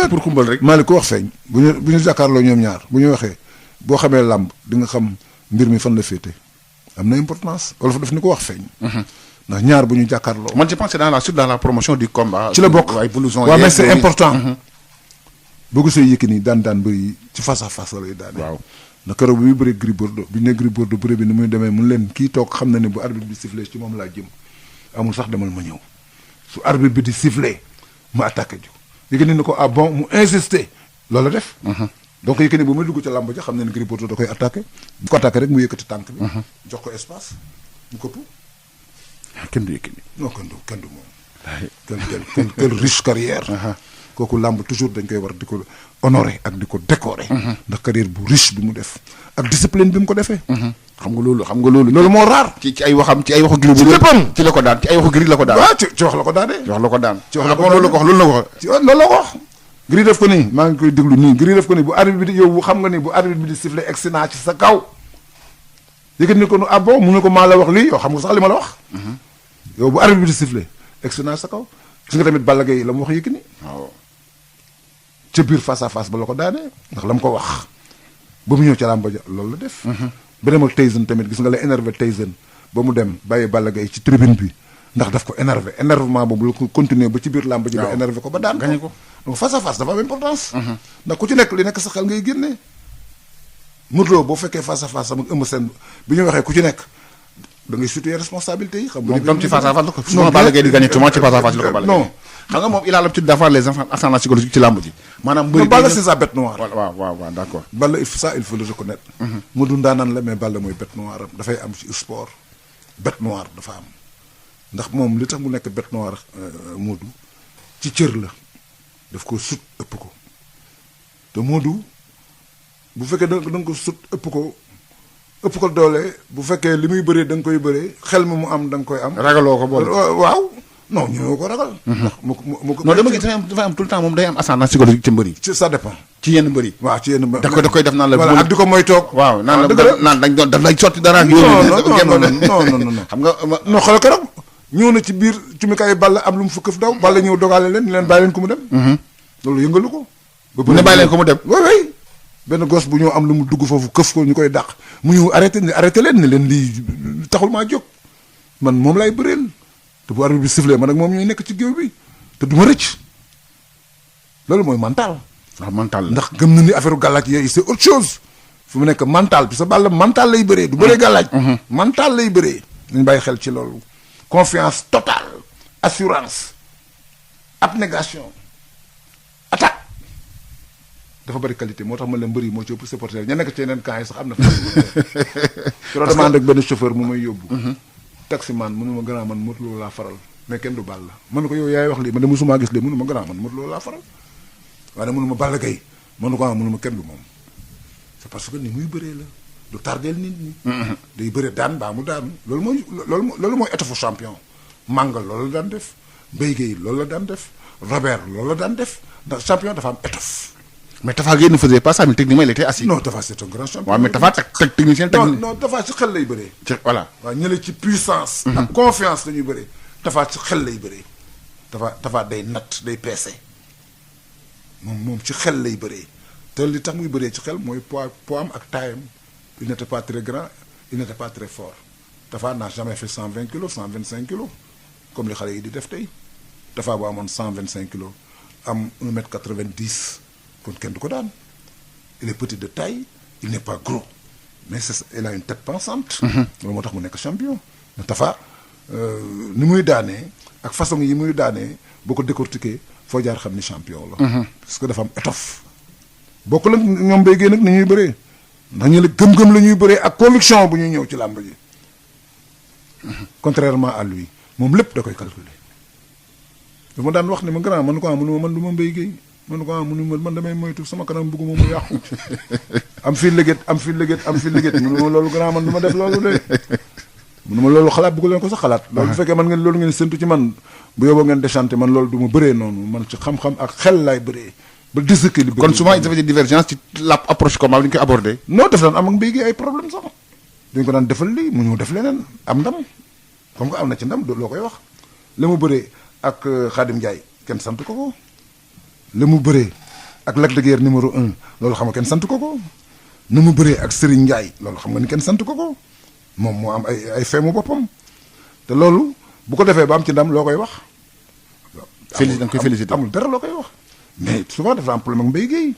pour xumbal rek. Malick ko wax feeñ bu ñu jàkkaarloo ñoom ñaar bu ñu waxee boo xamee làmb di nga xam mbir mi fan la féete am na importance wala fa daf ni ko wax feeñ. ndax ñaar bu ñu jàkkaarloo. man je pense que dans la promotion du combat. ci la bokk ay blouson waaw mais c'est important. boo gisee Yékini daan bëri ci face à face la lay daane. waaw ndax keroog bi muy bëri Gris Bordeaux bi ñu ne Gris Bordeaux bëri bi ni muy demee mun leen kii toog xam na ne bu arbitre bi sifflé ci moom laa jëm amul sax demal ma ñëw su arbitre bi di sifflé ma attaqué ju Yékini ni ko ah bon mu insister loolu la def. donc Yékini bu muy dugg ca làmb ja xam na ne Gris Bordeaux da koy attaqué bu ko attaqué rek mu yëkkati tànk bi. jox ko espace mu këpp. kenn du Yékini. non kenn du moom. quelle riche carrière. kooku làmb toujours dañ koy war di ko honorer ak di ko décorer. ndax carrière bu riche bi mu def ak discipline bi mu ko defee. xam nga loolu. loolu moo raar. ci ay waxam ci ay waxu Gris. ci léppam ci la ko daan ci ay waxu Gris la ko daan. waaw ci wax la ko daanee. ci wax la ko daan. ci wax la ko loolu la ko wax loolu la ko wax. loolu la ko wax. Gris def ko nii maa ngi koy déglu nii Gris def ko nii bu arbitre bi di yow xam nga ni bu arbitre bi di siffler egsi naa ci sa kaw. Yékini ni ko nu abo mu ne ko maa la wax lii yow xam nga sax li ma la wax. yow bu arbitre bi di siffler egsi naa sa kaw. gis nga tamit Balla Gaye la mu wax Yékini. waaw. ca biir face à face ba la ko daanee ndax la mu ko wax ba mu ñëw ca làmba ja loolu la def. beneen ak Tyson tamit gis nga la énervé Tyson ba mu dem bàyyi Balla Gaye ci tribune bi ndax daf ko énervé énervement boobu la ko continuer ba ci biir làmba ji. ba énervé ko ba daan gañe ko. donc face à face dafa am importance. ndax ku ci nekk li nekk sa xel ngay génne. Modou Lo boo fekkee face à face sama Eumeu Sène bi ñu waxee ku ci nekk da ngay situer responsabilité yi. xam nga moom tam ci face à face la ko. souvent Balla Gaye di gagné souvent ci face à face la ko Balla Gaye. non xam nga moom il a l'habitude d'avoir les ascendants psychologiques ci làmb ji. maanaam non Balla c'est sa bête noire. waaw d'accord. Balla il faut le reconnaître. Modou ndaanaan la mais Balla mooy bête noire am dafay am ci sport bête noire dafa am ndax moom li tax mu nekk bête noire Modou ci cër la daf ko sut ëpp ko te Modou bu fekkee da nga ko sut ëpp ko doole bu fekkee li muy bëree da nga koy bëree xel mi mu am da nga koy am. ragaloo ko boole. waaw non ñoo ko ragal. ndax mu ko non dama gis dafa am tout le temps moom day am ascendant psychologique ci mbër yi. ça dépend. ci yenn mbër yi. waaw ci yenn mbër da koy def naan la. voilà ak di ko mooy toog. waaw naan dañ doon daf lay sotti dara. non xam nga. non xoolal keroog ñëw na ci biir cumikaay Balla am lu mu fa këf daw Balla ñëw dogaale leen ni leen bàyyi leen ko mu dem. loolu yëngalu ko. bu ne bàyyi leen ko mu dem. oui benn gos bu ñëw am lu mu dugg foofu këf ko ñu koy dàq mu ñëw arrêté leen ne leen lii taxul maa jóg man moom lay bëreel te bu arbitre bi sifflé man ak moom ñooy nekk ci géew bi te du ma rëcc loolu mooy mental. waaw mental ndax gëm na ni affaire gàllaaj yooyu c'est autre chose fu mu nekk mental bi sa Balla mental lay bëree du bëree gàllaaj. mental lay bëree. nañ bàyyi xel ci loolu. confiance totale assurance abnégation attaque. dafa bëri qualité moo tax ma leen mbëri moo ci ëpp supporter ña nekk ci yeneen camp yi sax am na. parce que dama ànd ak benn chauffeur mu may yóbbu. taximan mënu ma gën man Modou Lo laa faral mais kenn du Balla man ko yow yaay wax lii man de musuma gis lii mënu ma gën man Modou Lo laa faral waaye mënu ma Balla Gaye mënu ko mënu ma kenn du moom c'est parce que ni muy bëree la du tardeel nit ñi. day bëree daan baa mu daanu loolu mooy étoffe champion. Mangal loolu la daan def Mbaye Guèye loolu la daan def Robert loolu la daan def ndax champion dafa am étoffe. mais Tafa Gueye ne faisait pas ça mais techniquement il était assis. non Tafa c'est un grand champion. waaw mais Tafa technicien technique. non Tafa ci xel lay bëree. voilà. waaw ñële ci puissance. ak confiance la ñuy bëree. Tafa ci xel lay bëree. Tafa day natt day peese moom ci xel lay bëree te li tax muy bëree ci xel mooy poids am ak taayam il n'était pas très grand il n'était pas très fort Tafa n'a jamais fait 120 kilos 125 kilos comme li xale yi di def tey Tafa bu amoon 125 kilos am 1 mètre 90. kon kenn du ko daan il est petit de taille il n'est pas gros mais il a une tête pensante. loolu moo tax mu nekk champion. Tafa ni muy daanee ak façon yi muy daanee boo ko décortiquer foo jaar xam ni champion la. parce que dafa am étoffe. bokkul ak ñoom Mbaye Guèye nag ni ñuy bëree ndax ñu la gëm-gëm la ñuy bëree ak conviction bu ñuy ñëw ci làmb ji. contrairement à lui moom lépp da koy calculer. dama daan wax ne ma grand man quoi man du ma Mbaye Guèye. man ko man damay moytu sama kanam bëgguma mu yàqu am fi léget mënuma loolu grand man du ma def loolu de mënuma loolu xalaat bëggu leen ko sax xalaat loolu bu fekkee man ngeen loolu ngeen séntu ci man bu yóbboo ngeen déchanté man loolu du ma bëree noonu man ci xam-xam ak xel laay bëree ba déséquilibre. kon souvent il y avait des divergences ci la approche combat bi ñu koy abordé. non def daan am ak Mbaye Guèye ay problème sax dañ ko daan defal lii mu ñëw def leneen am ndam comme que am na ci ndam loo koy wax la mu bëree ak Khadim Ndiaye kenn sant ko la mu bëree ak Lac de Guiers numéro 1 loolu xam nga kenn sant ko na mu bëree ak Serigne Ndiaye loolu xam nga ni kenn sant ko moom moo am ay feemu boppam te loolu bu ko defee ba am ci ndam loo koy wax. da nga koy félicité amul dara loo koy wax mais souvent dafa am problème ak Mbaye Guèye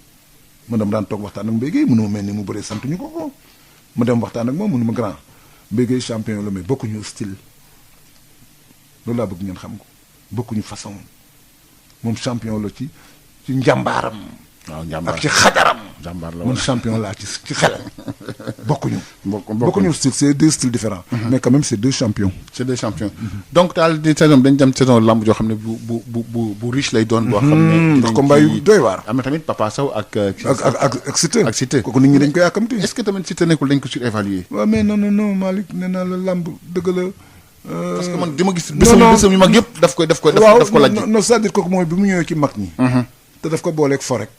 ma dem daan toog waxtaan ak Mbaye Guèye mënu ma mel ni mu bëree sant ñu ko ma dem waxtaan ak moom mënu ma grand Mbaye Guèye champion la mais bokkuñu style loolu laa bëgg ngeen xam ko bokkuñu façon moom champion la ci njàmbaaram. waaw njàmbaar ak ci xajaram. jàmbaar la man woon. champion laa ci xel. bokkuñu. bokkuñu bokkuñu style c'est deux styles différents. mais quand même c'est deux champions. c'est des champions. donc daal di saison dañ dem saison lamb joo xam ne bu riche lay doon. boo xam ne ndax combat yu doy waar. am na tamit Papa Sow ak. ak Siteu. ak Siteu. kooku nit ñi dañ koy yàkkamti. est-ce que tamit Siteu nekkul dañ ko surévaluer. waaw mais non Malick nee naa la lamb dëgg la. parce que man di ma gis. bésam yu mag yëpp daf ko laaj. non c'est-à-dire kooku mooy bi mu ñëwee ci mag ñi. te daf ko booleeg fo rek.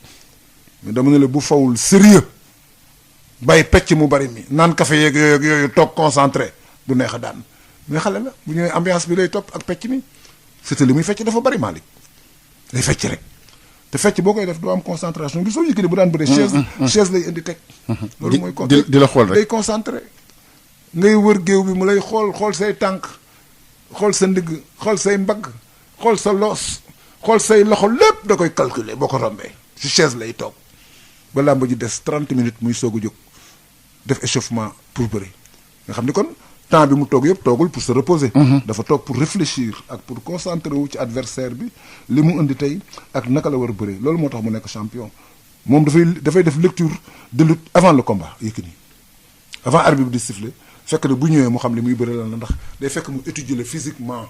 mais dama ne la bu fawul sérieux bàyyi pecc mu bari mi naan café yeeg yooyu toog concentré du neex a daan mais xale la bu ñëwee ambiance bi lay topp ak pecc mi c'était li muy fecc dafa bari Malick day fecc rek te fecc boo koy def doo am concentration bi soo yëkkati bu daan bëree chaise lay indi teg loolu mooy di la xool rek day concentré ngay wër géew bi mu lay xool say tànk xool sa ndigg xool say mbagg xool sa loos xool say loxo lépp da koy calculer boo ko rombee ci chaise lay toog ba làmb ji des 30 minutes muy soog a jóg def échauffement pour bëri nga xam ni kon temps bi mu toog yëpp toogul pour se reposer. dafa toog pour réfléchir ak pour concentrer wu ci adversaire bi li mu indi tey ak naka la war a bëri loolu moo tax mu nekk champion moom dafay def lecture de lutte avant le combat Yékini avant arbitre bi di siffler fekk ne bu ñëwee mu xam li muy bëri lan la ndax day fekk mu étudier le physiquement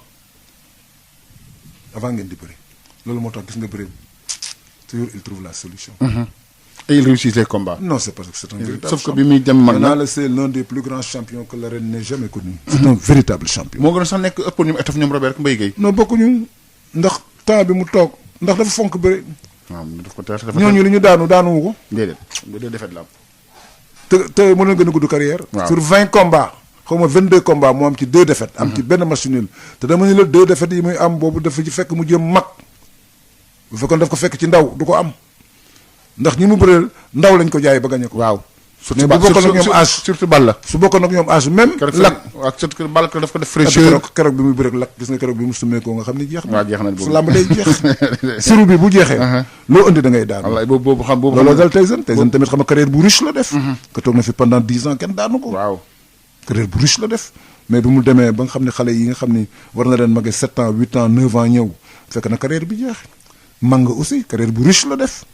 avant ngeen di bëri loolu moo tax gis nga bëri toujours il trouve la solution. Et il réussit ses combats. Non, c'est parce que c'est un véritable sauf que champion. bi muy dem mag na C'est l'un des plus grands champions que l'arène n'ait jamais connu. C'est un véritable champion. moo gën a sax nekk ëppoon ñoom étaf ñoom Robert Mbaye Guèye. non bokkuñu ndax temps bi mu toog ndax dafa fonk bëri. waaw daf ko dafa ñooñu li ñu daanuwu ko. déedéet deux défaites la am. te mën na gën a gudd carrière. waaw sur 20 combats. xaw ma 22 combats mu am ci 2 défaites. am ci benn match nul te dama ni la 2 défaites yi muy am boobu dafa ci fekk mu jëm mag bu fekkoon daf ko fekk ci ndaw du ko am. ndax ñi mu bëreel ndaw lañ ko jaay ba gañe ko. waaw mais bu bokkoon ak ñoom âge surtout Balla. su bokkoon ak ñoom âge même. Lac waaw surtout Balla daf ko def fraîcheur. keroog bi muy bëreeg Lac gis nga keroog bi mu sumee ko nga xam ni jeex na. waaw jeex na boobu su làmb day jeex. siru bi bu jeexee. loo indi da ngay daanu. wallaay boobu xam boobu. looloo dal Tyson tamit xam nga carrière bu riche la def. que toog na fi pendant 10 ans kenn daanu ko. waaw carrière bu riche la def. mais bi mu demee ba nga xam ne xale yi nga xam ni war na leen magee 7 ans 8 ans 9 ans ñëw fekk na carrière bi jeex. Manga aussi carrière bu riche la def.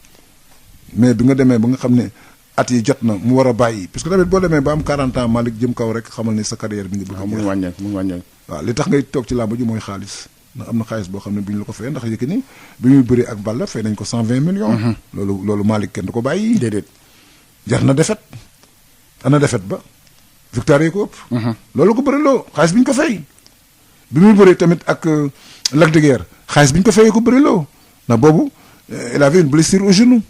mais bi nga demee ba nga xam ne at yi jot na mu war a bàyyi parce que tamit boo demee ba am 40 ans Malick jëm kaw rek xamal ni sa carrière bi nga bëgg. mu ngi wàññeeku. waaw li tax ngay toog ci làmb ji mooy xaalis ndax am na xaalis boo xam ne bu ñu la ko fayee ndax Yékini bi muy bëri ak Balla fay nañ ko 120 millions. loolu Malick kenn du ko bàyyi. déedéet jar na defet ana defet ba victoire yi ko ëpp. loolu ko bëri loo xaalis bi ñu ko fay. bi muy bëri tamit ak Lac de Guiers xaalis bi ñu ko fayee ko bëri loo ndax boobu il avait une blessure au genou.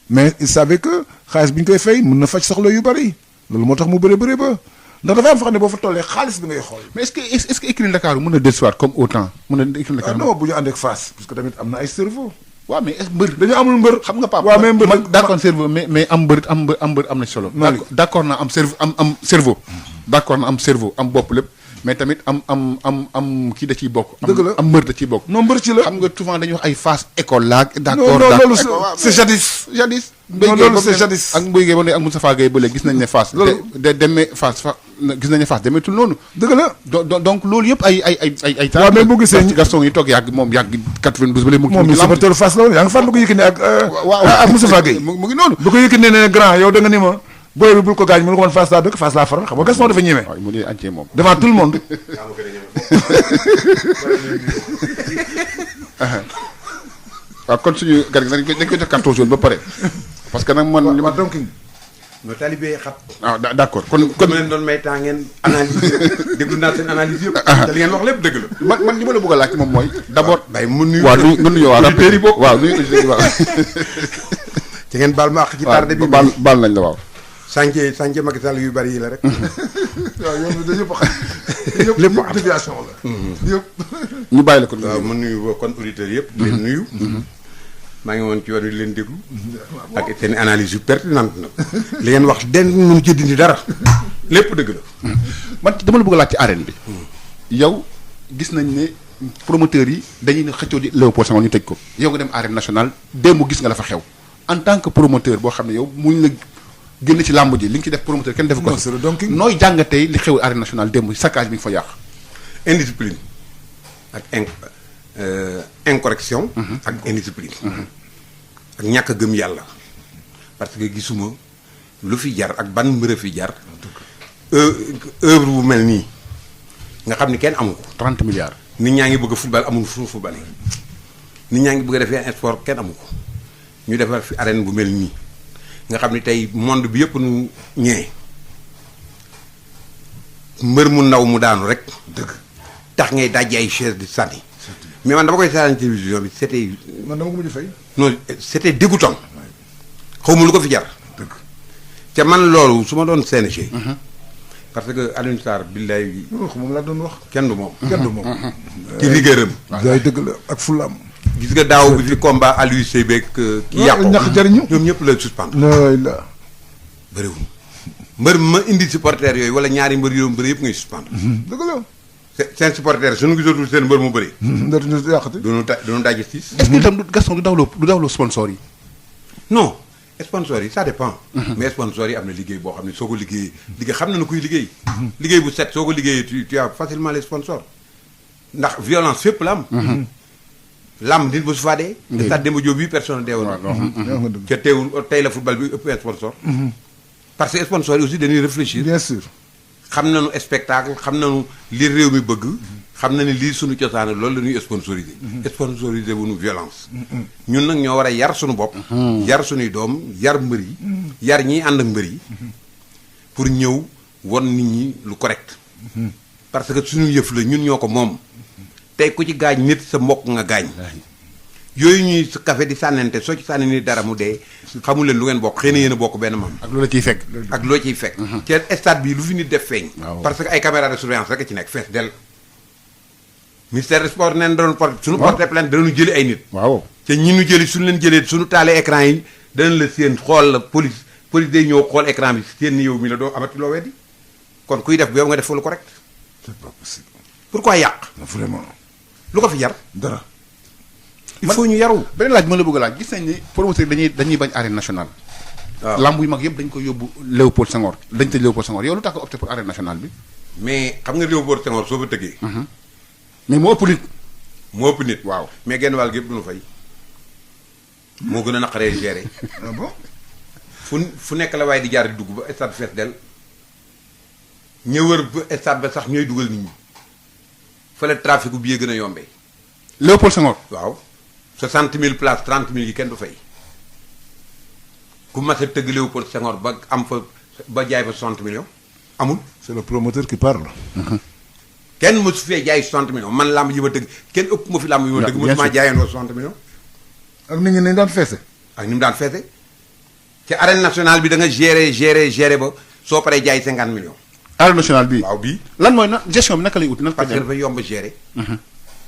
mais il savait que xaalis bi ñu koy fay mën na faj soxla yu bari loolu moo tax mu bëri ba ndax dafa am fa xam ne boo fa tollee xaalis bi ngay xool. mais est-ce que écurie Dakar mën na décevoir comme autant mën na écurie Dakar. non bu ñu ànd ak face parce que tamit am na ay cerveau. waaw mais est-ce mbër dañu amul mbër. xam nga Pape waaw mais mbër man d'accord cerveau mais am mbër am na solo. d'accord naa am cerveau d'accord na am cerveau am bopp lépp. mais tamit am kii da ciy bokk. dëgg la am mbër da ciy bokk. non mbër ci la xam nga souvent dañuy wax ay phase école laag. d'accord non loolu c'est jadis. non loolu c'est jadis. ak Mbaye Guèye ba léegi ak Moustapha Guèye ba léegi gis nañ ne phase. loolu demee phase gis nañ ne phase demeetul noonu. dëgg la donc loolu yëpp ay. waaw mais bu gisee Gaston yi toog yàgg 92 ba léegi. moom mi supporter phase la woon yaa ngi fàttaliku Yékini ak Moustapha Guèye. mu ngi noonu. bu ko Yékini ne grand yow da nga ni ma. booy bi bul ko gaañ mu ne ko man Fass laa dëkk Fass laa faral xam nga Gaston dafa ñeme. waaw mu ngi entier moom. devant tout le monde. waaw kon suñu gar gi dañ koy jox carton jaune ba pare. parce que nag man. li ma donc. no talibé xat. ah d'accord kon ma leen doon may temps ngeen analyse déglu naa seen analyse yëpp. te li ngeen wax lépp dëgg la. man li ma la bëgg a laaj moom mooy. d'abord bay mu nuyu. waaw nga nuyoo waaw auditeurs yi bokk. waaw nuyu waaw. ci ngeen baal ma àq ci tardé bi. baal nañ la waaw. chantier Macky Sall yu bari yi la rek. waaw yow dañu yëpp xam. lépp yëpp déviation la. yëpp. ñu bàyyi la ko. waaw ma nuyu kon auditeurs yëpp. di leen nuyu. maa ngi woon ci yoon wi leen déglu. ak seen analyse yu pertinente nag. li ngeen wax den mun ci dindi dara. lépp dëgg la. man dama la bëgg a laaj ci arène bi. yow gis nañ ne promoteurs yi dañuy ne xëccoo di Léopold Senghor ñu tëj ko. yow nga dem arène nationale démb gis nga la fa xew. en tant que promoteur boo xam ne yow muñ la génn ci làmb ji li nga ci def promoteur kenn defu ko. non c'est le donc nooy jàngatee li xew arène nationale démb saccage bi nga fa yàq. indiscipline ak incorrection. ak indiscipline. ak ñàkk a gëm yàlla. parce que gisuma lu fi jar ak ban mbër fi jar œuvre bu mel nii nga xam ni kenn amu ko 30 milliards. nit ñaa ngi bëgg a football amul fu football nit ñaa ngi bëgg a defee sport kenn amu ko ñu defar fi arène bu mel nii nga xam ni tey monde bi yëpp nu ñee mbër mu ndaw mu daanu rek dëgg tax ngay dajji ay chaise di sànni mais man dama koy seetaan télévision bi c'était man dama ko mujj fay. non c'était dégoûtant xaw ma lu ko fi jar dëgg te man loolu su ma doon CNG parce que Alioune Sarr billaay wax moom laa doon wax. kenn du moom kenn du moom. ci liggéeyam jaay dëgg la ak fulaam. gis nga daaw bi fi combat Aliou Seye beeg ki yàqu ñax jariñu. ñoom ñëpp la suspendre nooy la. bëriwul mbër ma indi supporter yooyu wala ñaari mbër yooyu mbër yëpp ngay suspendre dëgg la. seen supporter suñu gisatul seen mbër mu bëri dootuñu yàqati. duñu daj justice est-ce que itam Gaston du dawloo sponsor yi. non sponsor yi ça dépend mais sponsor yi am na liggéey boo xam ne soo ko liggéeyee xam na kuy liggéey liggéey bu set soo ko liggéeyee tu as facilement les sponsors ndax violence fépp la am lamb nit ba su faa dee stade Demba Diop 8 personnes deewoon ca teewul tey la football bi ëpp sponsor parce que sponsor yi aussi dañuy réfléchir bien sûr. xam nañu spectacle xam nañu li réew mi bëgg xam na ni lii suñu cosaan loolu la ñuy sponsorisé sponsorisé wu ñu violence ñun nag ñoo war a yar suñu bopp yar suñuy doom yar mbër yi yar ñiy ànd ak mbër yi pour ñëw won nit ñi lu correct parce que suñu yëf la ñun ñoo ko moom tey ku ci gaañ nit sa mbokk nga gaañ yooyu ñuy sa café di sànnante soo ci sànni ni dara mu dee xamul leen lu ngeen bokk xëy na yéen a bokk benn maam ak loolu ciy fekk. ak loo ciy fekk ci stade bi lu fi nit def feeñ waaw. parce que ay caméra de surveillance rek a ci nekk fees del ministère des sports neen doon porte suñu porté plainte danañu jëli ay nit waaw. te ñi ñu jëli suñu leen jëlee suñu taalee écran yi danañ la seen xool la police day ñëw xool écran bi seen ni yow mi la doo amati loo weddi kon kuy def bu yow nga def fa lu correct c'est pas possible. pourquoi yàq vraiment lu ko fi jar dara. il faut ñu yaru beneen laaj ma la bëgg a laaj gis nañ ni promoteur dañuy bañ arène nationale. waaw lamb yu mag yëpp dañ ko yóbbu Léopold Senghor dañ tëj Léopold Senghor yow lu tax nga opté pour arène nationale bi. mais xam nga Léopold Senghor soo fa tëggee mais moo ëpp nit. moo ëpp nit waaw. mais genn wàll gi yëpp duñu fay moo gën a naqaree gérer ah bon. fu nekk la waaye di jaar di dugg ba stade fees del ñëwër ba stade ba sax ñooy dugal nit ñi fa la trafic bu billet gën a yombee Léopold Senghor. waaw 60 000 places 30 000 yi kenn du fay ku mas a tëgg Léopold Senghor ba am fa ba jaay fa 60 millions amul c'est le promoteur qui parle. kenn mosu fee jaay 60 millions man làmb yi ma tëgg kenn ëpp ma fi làmb yi ma tëgg bien mosuma sûr. jaayandoo 60 millions ak nit ñi nañ daan feese. ak ni mu daan feete ci arène nationale bi da nga gérer ba soo paree jaay 50 millions arène nationale bi. waaw bii lan mooy na gestion bi naka lay ut nan ko parce que dem. dafa yomb gérer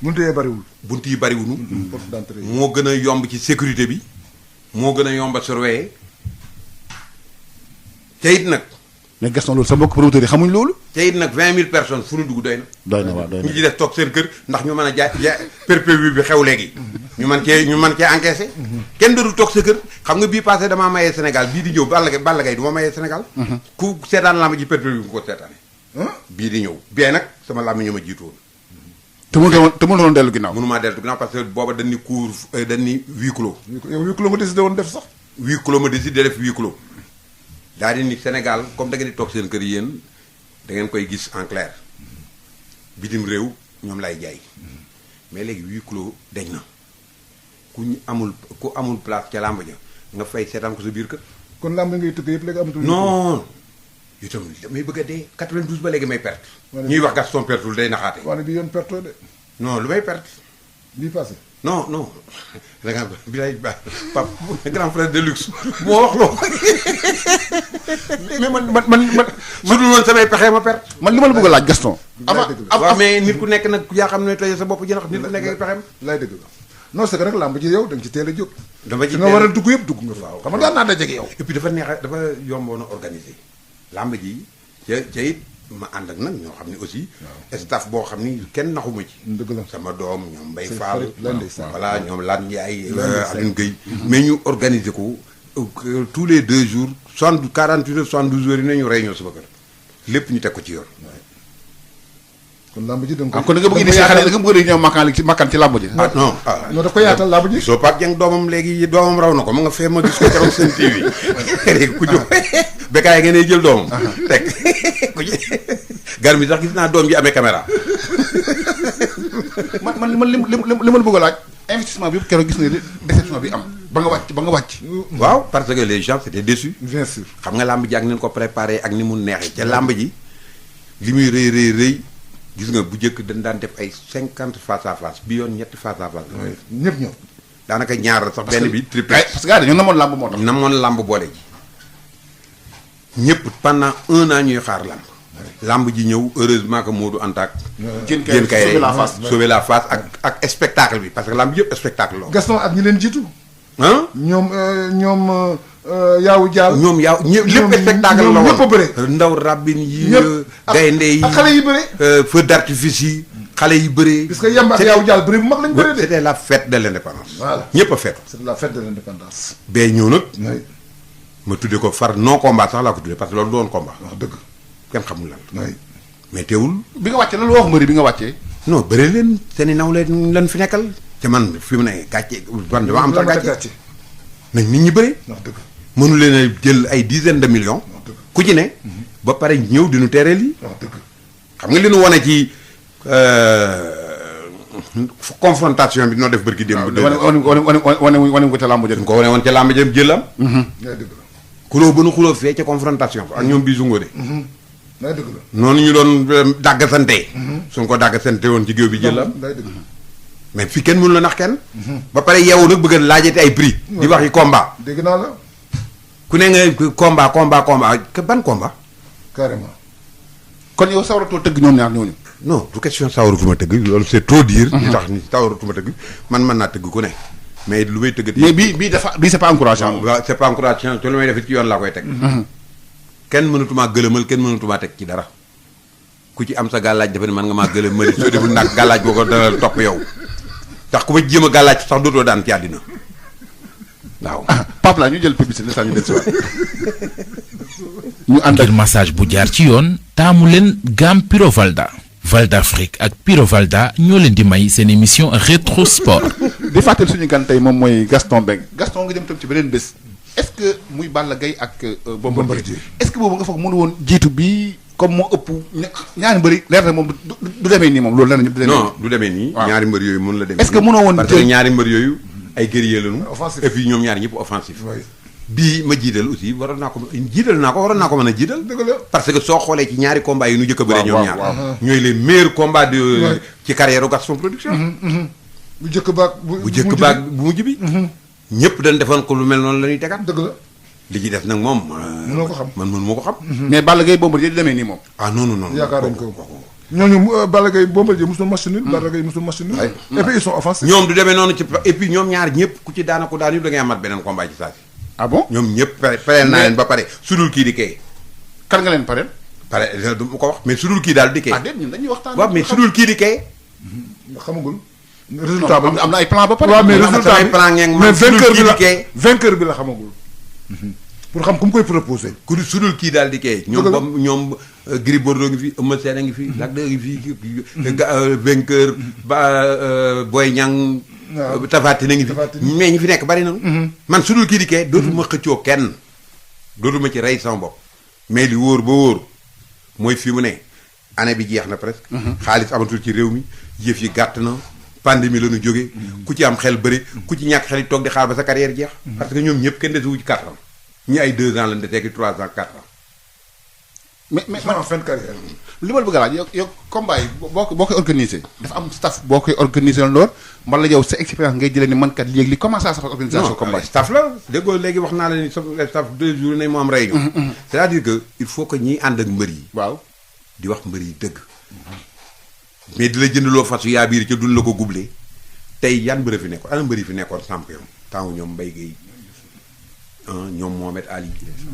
mënut a bariwul. bunt yi bariwunu porte d'entrée yi. moo gën a yomb ci sécurité bi moo gën a yomb a surveiller te it nag mais Gaston loolu sa mbokk promoteur yi xamuñ loolu. te it nag 20 000 personnes fu nu dugg doy na doy na waaw doy na. ñi ci def toog seen kër ndax ñu mën a jaay perpévu bi xew léegi ñu mën cee encaissé kenn dootul toog sa kër xam nga bii passé damaa mayee Sénégal bii di ñëw Balla Gaye du ma mayee Sénégal ku seetaan lamb ji perpévu bi ko seetaane bii di ñëw bien nag sama lamb ñu ma jiitu woon te mënut woon dellu ginnaaw. mënumaa deltu ginnaaw parce que booba dañ ni cour dañ ni huis clos yow 8 kilos nga décidé woon def sax. huis clos ma décidé def huis clos daal di ni Sénégal comme da ngeen di toog seen kër yéen da ngeen koy gis en clair bitim réew ñoom lay jaay mais léegi huis clos dañ na ku amul place ca làmb ja nga fay seetaan ko sa biir kër. kon lamb ngay tëgg yëpp léegi amatul. non itam damay bëgg a dee 92 ba léegi may perte. ñuy wax Gaston pertul day naxaate. waaye bi yoon perto de. non lu may perte. bii passé. non da nga bi lay ba pap grand frère de luxe moo wax loo mais man su dul woon samay pexe ma perte. man li ma la bëgg a laaj Gaston. waaw mais nit ku nekk nag yaa xam ne tey sa bopp jënax nit ku nekk ay pexem. lay dëgg la non c'est que nag lamb ji yow da nga ci teel a jóg. dama ci nga war a dugg yëpp dugg nga fa. xam nga daan naa dajeeg yow. et puis dafa neex dafa yomboon a organiser làmb ji ca it ma ànd ak nag ñoo xam ne aussi staff boo xam ni kenn naxuma ci dëgg la sama doom ñoom Mbaye seen Fall xarit lan ndeysaan. voilà ñoom Lat Ndiaye Aline Gueye mais ñu organiser ko tous les 2 jours 48 heures 72 heures yi nañu réunion sama kër lépp ñu teg ko ci yoon kon lamb ji da nga kon da nga bëgg indi si xale da nga bëgg ñëw makkaan ci lamb ji. ah non non daf ko yaatal lamb ji. soo Pape Dieng doomam léegi doomam raw na ko mu nga fee ma gis ko keroog seen TV léegi ku jóg Bécaye ngeen jël doomam teg ku ci gar mi sax gis naa doom ji amee caméra. man li ma bëgg a laaj investissement bi yëpp keroog gis nga déception bi am ba nga wàcc. waaw parce que les gens étaient déçus. bien sûr xam nga lamb ji ak ni ñu ko préparé ak ni mu neexee ca lamb ji li muy rëy gis nga bu njëkk dañ daan def ay 50 face à face bi yoon ñetti face à face. ñëpp ñëw. daanaka ñaar la sax benn bi triple. parce que gars dañoo namoon lamb moo tax. namoon lamb boole ji ñëpp pendant 1 an ñuy xaar lamb. lamb ji ñëw heureusement que Modou Anta ak. Diène Kaïré sauver la face ak spectacle bi parce que lamb yëpp spectacle la. Gaston ak ñi leen jiitu. ah ñoom Yaawu Dial. ñoom lépp spectacle la woon ñëpp a bëre. ndaw rabin yi. ñëpp gaynde yi ak xale yi bëre. feu d'artifice yi xale yi bëre. parce que Yamba ak Yaawu Dial bëre bu mag lañ bëre de. c'était la fête de l'indépendance. voilà ñëpp a fête. c'est la fête de l'indépendance. bee ñëw nag. oui. ma tuddee ko far non combat sax laa ko tuddee parce que loolu doon combat. wax dëgg. kenn xamul lan. oui. mais teewul. bi nga wàccee lan la wax mbëri bi nga wàccee. non bëre leen seen i naw leen fi nekkal. te man fi mu ne gàcce man dama am sax gàcce. nañ nit ñi bëri. wax dëgg. mënu leen a jël ay dizaines de millions. wax dëgg. ku ci ne. ba pare ñëw di nu teree lii. wax dëgg. xam nga li nu wane ci confrontation bi noo def bërki démb. wane ko ca lamb dañ ko wane woon ca làmb jëm jëlam. ngay dëgg la. xuloo ba nu xuloo fee ca confrontation ba ak ñoom bii sungo de. ngay dëgg la. noonu ñu doon dàggasante. suñ ko dàggasante woon ci géew bi jëlam. ngay dëgg la. mais fii kenn mënu la nax kenn. ba pare yeewu nag bëgg a laajate ay prix. di wax yi combat. dégg naa la. ku ne nga combat ban combat. carrément. kon yow sawaratoo tëgg ñoom ñaar ñooñu. non du question sawaratuma tëgg loolu c'est trop dire. li tax ni sawaratuma tëgg man mën naa tëgg ku ne. mais lu may tëgg. mais bii c'est pas encourageant. waaw c'est pas encourageant te lu may def ci yoon laa koy teg. kenn mënatumaa gëlëmal kenn mënatumaa teg ci dara. ku ci am sa gàllaaj dafa ne man nga maa gëlëmal soo deful nag gàllaaj boo ko dana topp yow. tax ku ma jéem a gàllaaj sax dootoo daan ci àddina waaw. Pape la ñu jël publicité saa ñu del si waat ñu ànd ak ngir massage bu jaar ci yoon taamu leen gamme Piro Valda. Valda Afrique ak Piro Valda ñoo leen di may seen émission rétro sport. di fàttali suñu gan tey moom mooy Gaston Mbengue. Gaston nga dem tam ci beneen bés. est-ce que muy Balla Gaye ak Bombardier est-ce que boobu nga foog mënu woon jiitu bii comme moo ëpp ñaari mbëri leer na moom du demee nii moom loolu leer na ñëpp. non du demee nii. ñaari mbër yooyu mën la demee. est-ce que mënoo woon parce que ñaari mbër yooyu ay guerrier lañu. offensif et puis ñoom ñaari ñëpp offensif. bii ma jiital aussi waroon naa ko waroon naa ko mën a jiital. dëgg la parce que soo xoolee ci ñaari combats yi nu jëkk a bëre ñoom ñaar. ñooy les meilleurs combats de ci carrière Gaston Production. bu njëkk baag bu mujj bi. ñëpp dañ defoon ko lu mel noonu la ñuy tegaat. dëgg la. li ci def nag moom. mënoo ko xam man mënuma ko xam. mais Balla Gaye Bombardier di demee nii moom. ah non non non. yaakaar nañ ko ñooñu Balla Gaye Bombardier musul machine nul. Balla Gaye musul machine nul. et puis ils sont offensifs. ñoom du demee noonu ci et puis ñoom ñaar ñëpp ku ci daanaka daan yëpp da ngay amaat beneen combat ci saa si. ah bon ñoom ñëpp pareel naa leen ba pare sudul kii di kay. kan nga leen pareel. pare du ma ko wax mais sudul kii daal di kay. ah déet ñun dañuy waxtaan. waaw mais sudul kii di kay. xamagul. résultat ba am na ay plan ba pare. waaw mais am na résultat samay plan ngeen mais sudul kii di kay. vainqueur bi la xamagul. pour xam ku mu koy proposé. ku sudul kii daal di kay. ñoom Gris Bordeaux ngi fi Eumeu Sène ngi fi. Lac de ngi fi. vainqueur ba Boy Niang. waaw Tapha Tine ngi fi mais ñi fi nekk bari nañu. man sudul kii di kay dootuma xëccoo kenn. dootuma ci rey sama bopp. mais li wóor ba wóor mooy fi mu ne année bi jeex na presque. xaalis amatul ci réew mi yëf yi gàtt na. pandémie la ñu jógee. ku ci am xel bëri. ku ci ñàkk xel toog di xaar ba sa carrière jeex. parce que ñoom ñëpp kenn desewu ci 4 ans. ñi ay 2 ans lañ desee ki 3 ans 4 ans. mais en fin de carrière. li ma la bëgg a laaj yow combat yi boo koy organisé dafa am staff boo koy organisé lool mbala yow sa expérience ngay jëlee ni man kat léegi li comment ça s'appelle organisation combat staff la déggoo léegi wax naa la ni staff 2 jours nañ moo am réunion. c'est-à-dire que il faut que ñiy ànd ak mbër yi. waaw di wax mbër yi dëgg. mais di la jëndaloo fas yaa biir ca dun la ko guble tey yan mbër fi nekkoon ana mbër yi fi nekkoon champion temps ñoom Mbaye Guèye ñoom Mohamed Ali.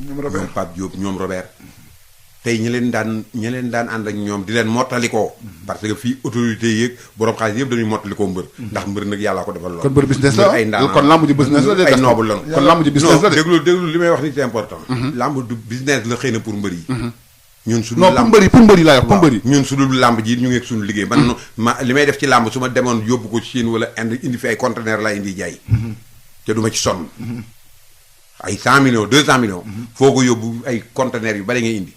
ñoom Pape Diop ñoom Robert. tey ñi leen daan ànd ak ñoom di leen mottalikoo. parce que fii autorité yeeg borom xaalis yëpp dañuy mottalikoo mbër. ndax mbër nag yàllaa ko defal lool. kon mbër business la ay ndaan kon lamb ji business la ay noble lañu. kon lamb ji business la déglu li may wax ni c'est important. lamb du business la xëy na pour mbër yi. ñun suñu non pour mbëri laa wax pour mbëri. ñun suñu làmb ji ñu ngi ak suñu liggéey man ma li may def ci làmb su ma demoon yóbbu ko Chine wala Inde indi fi ay conteneur laa indi jaay te du ma ci sonn ay 100 millions 200 millions foo ko yóbbu ay conteneurs yu bari ngay indi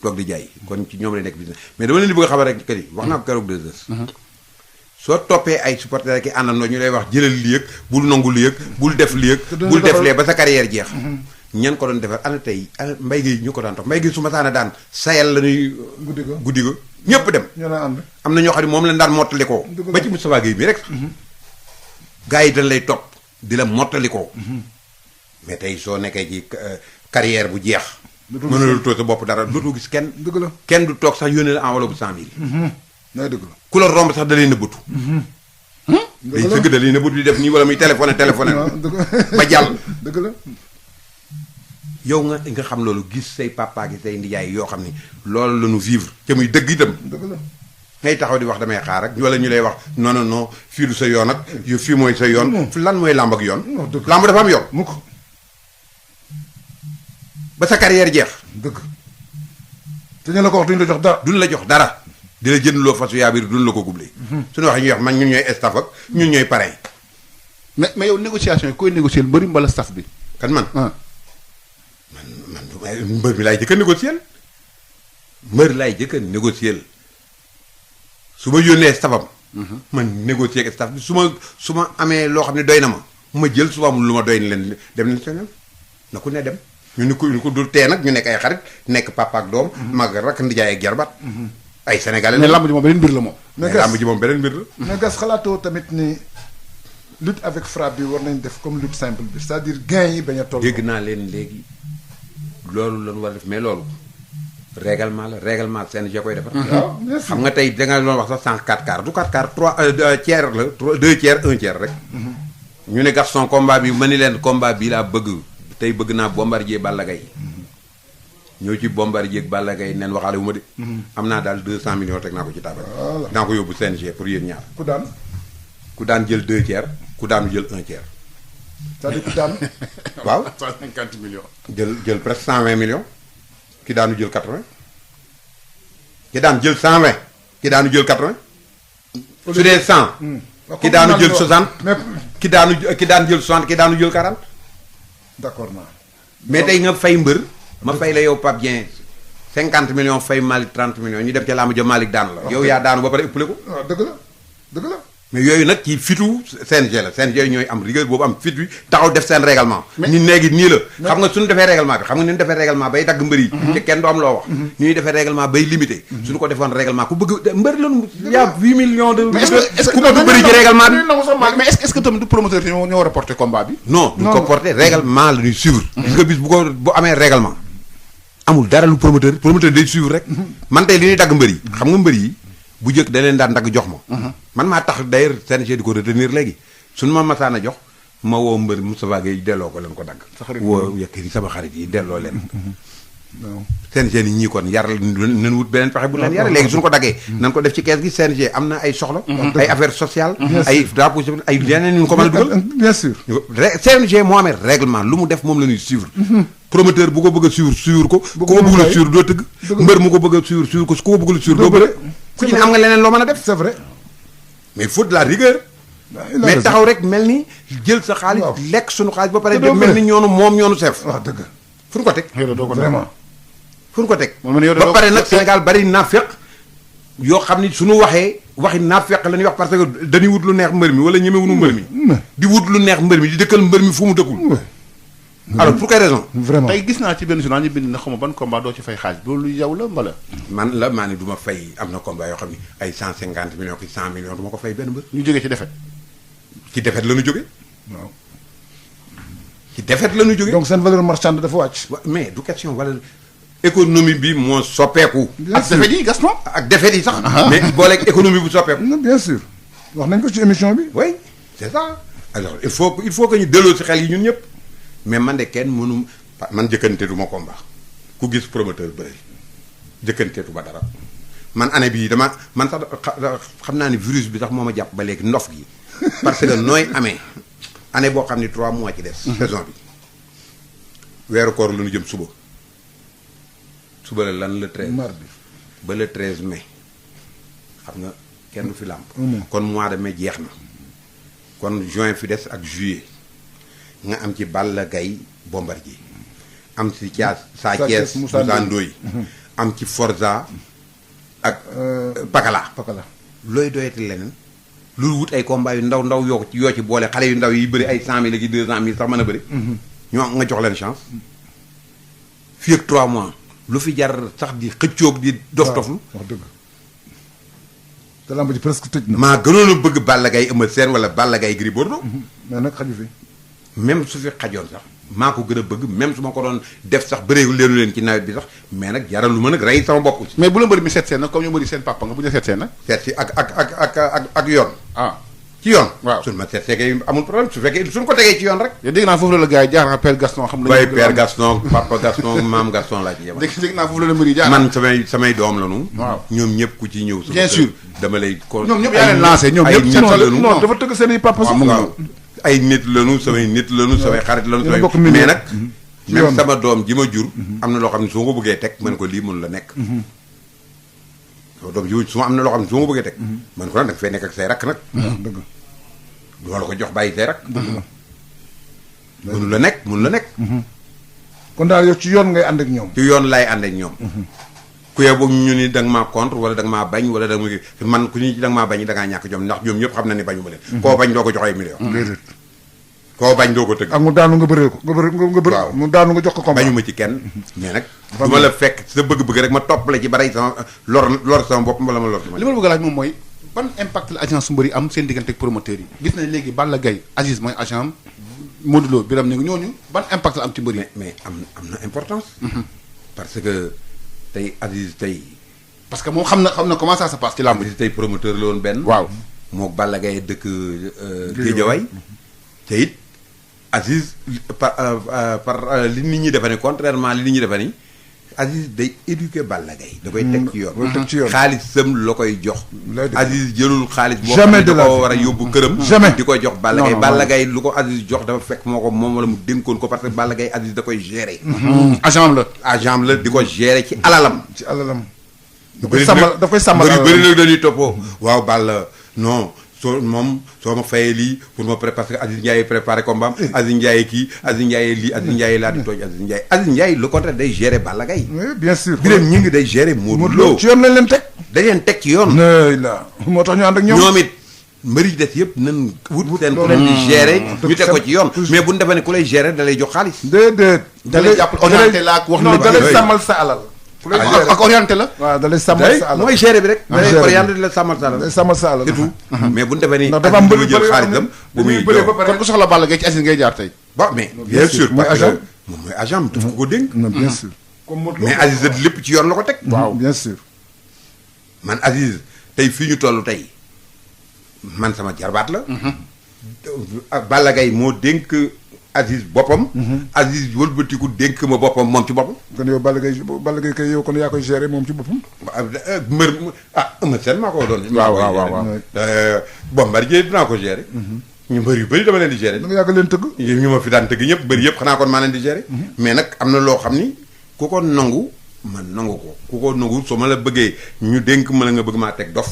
toog di jaay kon ci ñoom lay nekk business mais dama leen di bëgg a xamal rek kër yi wax naa ko keroog 2 soo toppee ay supporters ki àndandoo ñu lay wax jëlal lii ak bul nangu lii ak bul def lii ak bul def lee ba sa carrière jeex ñan ko doon defar ana tey ana mbay gi ñu ko daan topp mbay gi su ma saana daan sayal la ñuy guddi ga ñëpp dem am na ñoo xam ne moom lañ daan mottalikoo ba ci Moustapha Guèye bi rek sax gars yi dañ lay topp di la mottalikoo mais tey soo nekkee ci carrière bu jeex mënul toog sa bopp dara dootoo gis kenn dëgg la kenn du toog sax yónnee la enveloppe bu 100 000 dëgg la ku la romb sax da lay nëbbatu day sëgg da lay nëbbatu di def nii wala muy téléphoné ba jàll dëgg la yow nga xam loolu gis say papa gi say ndijaay yoo xam ni loolu la ñu vivre te muy dëgg itam dëgg la ngay taxaw di wax damay xaar ak wala ñu lay wax non non non fii du sa yoon ak yow fii mooy sa yoon lan mooy làmb ak yoon làmb dafa am yoon mukk ba sa carrière jeex dëgg te ñu la ko wax duñ la jox dara duñ la jox dara di la jënd loo fasu yaabir duñ la ko gublee suñu waxee ñuy wax man ñun ñooy staff ak ñun ñooy pareil mais yow négociation yi koy négocier mbëri mbala staff bi kan man mbër mi laay jëkk a négocier mbër laay jëkk a négocier su ma yónnee staffam man négocier ak staff bi su ma amee loo xam ne doy na ma jël su ma amul lu ma doy ni leen dem leen feneen na ku ne dem ñu ni ko dul tee nag ñu nekk ay xarit nekk papa ak doom mag rak ndijaay ak jarbaat ay sénégalais mais lamb ji moom beneen mbir la moom mais lamb ji moom beneen mbir la mais gas xalaatoo tamit ni lutte avec frappe bi war nañ def comme lutte simple bi c'est-à-dire gain yi bañ a toll dégg naa leen léegi loolu lañu war a def mais loolu règlement CNG koy defar xam nga tey da nga doon wax sax 104 quarts du 4 quarts 3 tiers la 2 tiers 1 tiers rek ñu ne Gaston combat bi ma ni leen combat bi laa bëgg tey bëgg naa Bombardier Balla Gaye ñëw ci Bombardier ak Balla Gaye neen waxaale wu ma de am naa daal 200 millions teg naa ko ci taabal naa ko yóbbu CNG pour yéen ñaar ku daan jël 2 tiers ku daanu jël 1 tiers c'est-à-dire ku daan waaw 150 millions jël presque 120 millions ki daanu jël 80 ki daan jël 120 ki daanu jël 80 su dee 100 ki daanu jël 60 ki daan jël 60 ki daanu jël 40 d'accord naa mais tey nga fay mbër ma fay la yow Pape Dieng 50 millions fay Malick 30 millions ñu dem ca làmb ja Malick daan la yow yaa daanu ba pare ëppale ko waaw dëgg la mais yooyu nag ci fitu CNG la CNG ñooy am rigueur boobu am fit bi taxaw def seen règlement ni léegi nii la xam nga suñu defee règlement bi xam nga ni ñu defee règlement bay dagg mbër yi te kenn du am loo wax ni ñuy defee règlement bay limité suñu ko defoon règlement ku bëgg mbër lañu y'a 8 millions de mais est-ce que ku bëgg bëri ci règlement bi mais est-ce que tamit du promoteur ñoo war a porter combat bi non du ko porter règlement la ñuy suivre gis nga bis bu amee règlement amul dara lu promoteur day suivre rek man tey li ñuy dagg mbër yi xam nga mbër yi bu jëkk da leen daan dagg jox ma man maa tax d'ailleurs CNG di ko retenir léegi suñu ma masaana jox ma woo mbër Moustapha Gueye delloo ko leen ko dagg woo yëkkati sama xarit yi delloo leen CNG ni ñii kon yar nañ wut beneen pexe bu leen yare léegi suñu ko daggee nan ko def ci kees gi CNG am na ay soxla ay affaires sociales ay drapeau ay yeneen ñu ko mën a dugal bien sûr CNG moo amee règlement lu mu def moom la ñuy suivre promoteur bu ko bëgg a suivre ko ku ko bëggul a suivre doo tëgg mbër mu ko bëgg a suivre ko su ko bëggul a suivre doo bëre ku ci ne am nga leneen loo mën a def c'est vrai mais il faut de la rigueur mais taxaw rek mel ni jël sa xaalis lekk suñu xaalis ba pare de mel ni ñoonu chef waaw dëgg fu ñu ko teg vraiment fu ñu ko teg ba pare nag Sénégal bari naafeq yoo xam ni suñu waxi naafeq la ñuy wax parce que dañuy wut lu neex mbër mi wala ñemewuñu mbër mi di wut lu neex mbër mi di dëkkal mbër mi fu mu dëkkul alors pour quelle raison vraiment tey gis naa ci benn journal ñu bind na xawma ban combat doo ci fay xaalis loolu yow la mbala maa ni du ma fay am na combat yoo xam ni ay 150 millions ki 100 millions du ma ko fay benn mbër ñu jógee ci défaite ci défaite la ñu jóge waaw ci défaite la ñu jóge donc seen valeur marchande dafa wàcc mais du question valeur économie bi moo soppeeku ak défaite yi Gaston ak défaite yi sax mais booleeg économie bu soppeeku bien sûr wax nañ ko ci émission bi oui c'est ça alors il faut que ñu delloo si xel yi ñun ñëpp mais man de kenn mënu man jëkkanteetu ma combat ku gis promoteur bëri jëkkanteetu ba dara man année bii man sax xam naa ni virus bi sax moo ma jàpp ba léegi ndof gi parce que nooy amee année boo xam ni 3 mois ci des saison bi weeru koor lu ñu jëm suba suba la lan le 13 mardi. ba le 13 mai xam nga kenn du fi làmb mois. kon mois de mai jeex na kon juin fi des ak juillet nga am ci Balla Gaye Bombardier am ci Sa Thiès Moussa Ndoye am ci Forza ak Pakala looy doyati leneen lu wut ay combat yu ndaw ndaw yoo ci boole xale yu ndaw yi bëri ay 100 000 ak 200 000 sax mën a bëri ñoo nga jox leen chance fii ak 3 mois lu fi jar sax di xëccoog di dof doflu wax dëgg te lamb ji presque tëj na. maa gënoon a bëgg Balla Gaye Eumeu Sène wala Balla Gaye Gris Bordeaux mais nag xaju fi. même su fi xajoon sax maa ko gën a bëgg même su ma ko doon def sax bëreegu leenu leen ci nawet bi sax mais nag jaral lu ma nag rey sama bopp si mais bu la mbër mi seet seen nag comme ñu mbëri seen papa nga bu ñu seet seen nag. seet si ak yoon ci yoon waaw suñ ma seet seegee amul problème su fekkee suñ ko tegee ci yoon rek yow dégg naa foofu la gars yi jaar Père Gaston xam nañu. waaye Père Gaston Papa Gaston Maam Gaston laa ci yebal dégg naa foofu la mbër yi jaar. man samay doom la ñu waaw ñoom ñëpp ku ci ñëw sama bien sûr dama lay ko ñoom ñëpp yaa leen lancé ñoom ñëpp nit lañu non dafa tëgg seen i papa sax. waaw ay nit lañu samay nit lañu samay xarit lañu yéen a bokk samay mais nag ci même yoon. sama doom ji ma jur am na loo xam ne su ma ko bëggee teg man ko lii mun la nekk sama doom ji ma su ma am na loo xam ne su ma ko bëggee teg man ko nag da nga fay nekk ak say rakk nag dëgg doo la ko jox bàyyi say rakk mënu la nekk mënu la nekk kon daal yow ci yoon ngay ànd ak ñoom. ci yoon laay ànd ak ñoom ku yeboo ñu ni da nga maa contre wala da nga maa bañ wala da nga ma man ku ñu da nga maa bañ da ngaa ñàkk jom ndax ñoom ñëpp xam na ni bañu ma leen koo bañ doo ko jox ay millions déedéet. koo bañ doo ko tëgg ak mu daanu nga bëree ko nga bëri waaw. mu daanu nga jox ko combat. bañu ma ci kenn mais nag du ma la fekk sa bëgg-bëgg rek ma topp la ci ba rey sama lor sama bopp wala ma lor sama li ma la bëgg a laaj moom mooy ban impact la agence su mbëri am seen diggante ak promoteurs yi gis nañ léegi Balla Gaye Aziz mooy agent Modou Lo Biram ne ñooñu ban impact la am ci mbëri yi. mais am na importance parce que tey Aziz tey parce que moom xam na comment ça se passe ci làmb ji. Aziz tey promoteur la woon benn waaw mook Balla Gaye dëkk Guédiawaye te it Aziz par li nit ñi defe ni contrairement li nit ñi defe ni Aziz day éduquer Balla Gaye da koy teg ci yoon koy teg ci yoon. xaalisam la koy jox lay def. Aziz jëlul xaalis boo Jamais xam ne de da la ko vie. war a yóbbu këram Jamais. di koy jox Balla Non, Gaye non, Balla non. Gaye lu ko Aziz jox dafa fekk moo ko moom wala mu dénkoon ko parce que Balla Gaye Aziz da koy gérer agent am la. agent la di ko gérer ci alalam ci alalam. da daf koy sàmmal bëri bëri nag dañuy toppoo waaw Balla non soo ma fayee lii pour ma préparer parce que Aziz Ndiaye préparé combat am Aziz Ndiaye kii Aziz Ndiaye lii Aziz Ndiaye laa di tooñ Aziz Ndiaye le contraire day gérer Balla Gaye oui bien sûr. Birame ñi ngi day gérer Modou Lo ci yoon lañ leen teg. da leen teg ci yoon nay la moo tax ñu ànd ak ñoom. ñoom it mbëri yi des yëpp nan wut seen ku loolu. leen di gérer ñu dëgg teg ko ci yoon toujours. mais bu ñu defee ne ku lay gérer da lay jox xaalis déedéet. da lay jàppale orienté la ak wax non na da lay yooyu. sàmmal sa alal. ku lay gérer ak orienté la. waaw da lay sàmmal sa alal. mooy gérer bi rek da lay gérer bi. orienté di la sàmmal sa day alal sàmmal sa alal. c'est tout mais bu ñu defee ni ndax dafa am Aziz bëri jël bëri xaalisam bu muy bëree ba jox pare. kon ku soxla Balla Gaye ci Aziz ngay jaar tey. bon mais bien sûr mooy parce que agent. moom mooy agent am dafa ko dénk non bien sûr. comme Modou Lo. mais Aziz lépp ci yoon la ko teg waaw bien sûr. man Aziz tey fii ñu toll tey man sama jarbaat la Balla Gaye moo dénk Aziz boppam Aziz wëlbatiku dénk ma boppam moom ci boppam kon yow Balla Gaye kay yow kon yaa koy gérer moom ci boppam. mbër Eumeu Sène maa ko doon waaw. Bombardier dinaa ko gérer ñu mbër yu bëri dama leen di gérer da nga yàgg leen tëgg. ñu ma fi daan tëgg ñëpp bëri yëpp xanaa kon maa leen di gérer mais nag am na loo xam ni ku ko nangu man nangu ko ku ko nangu soo ma la bëggee ñu dénk ma la nga bëgg maa teg dof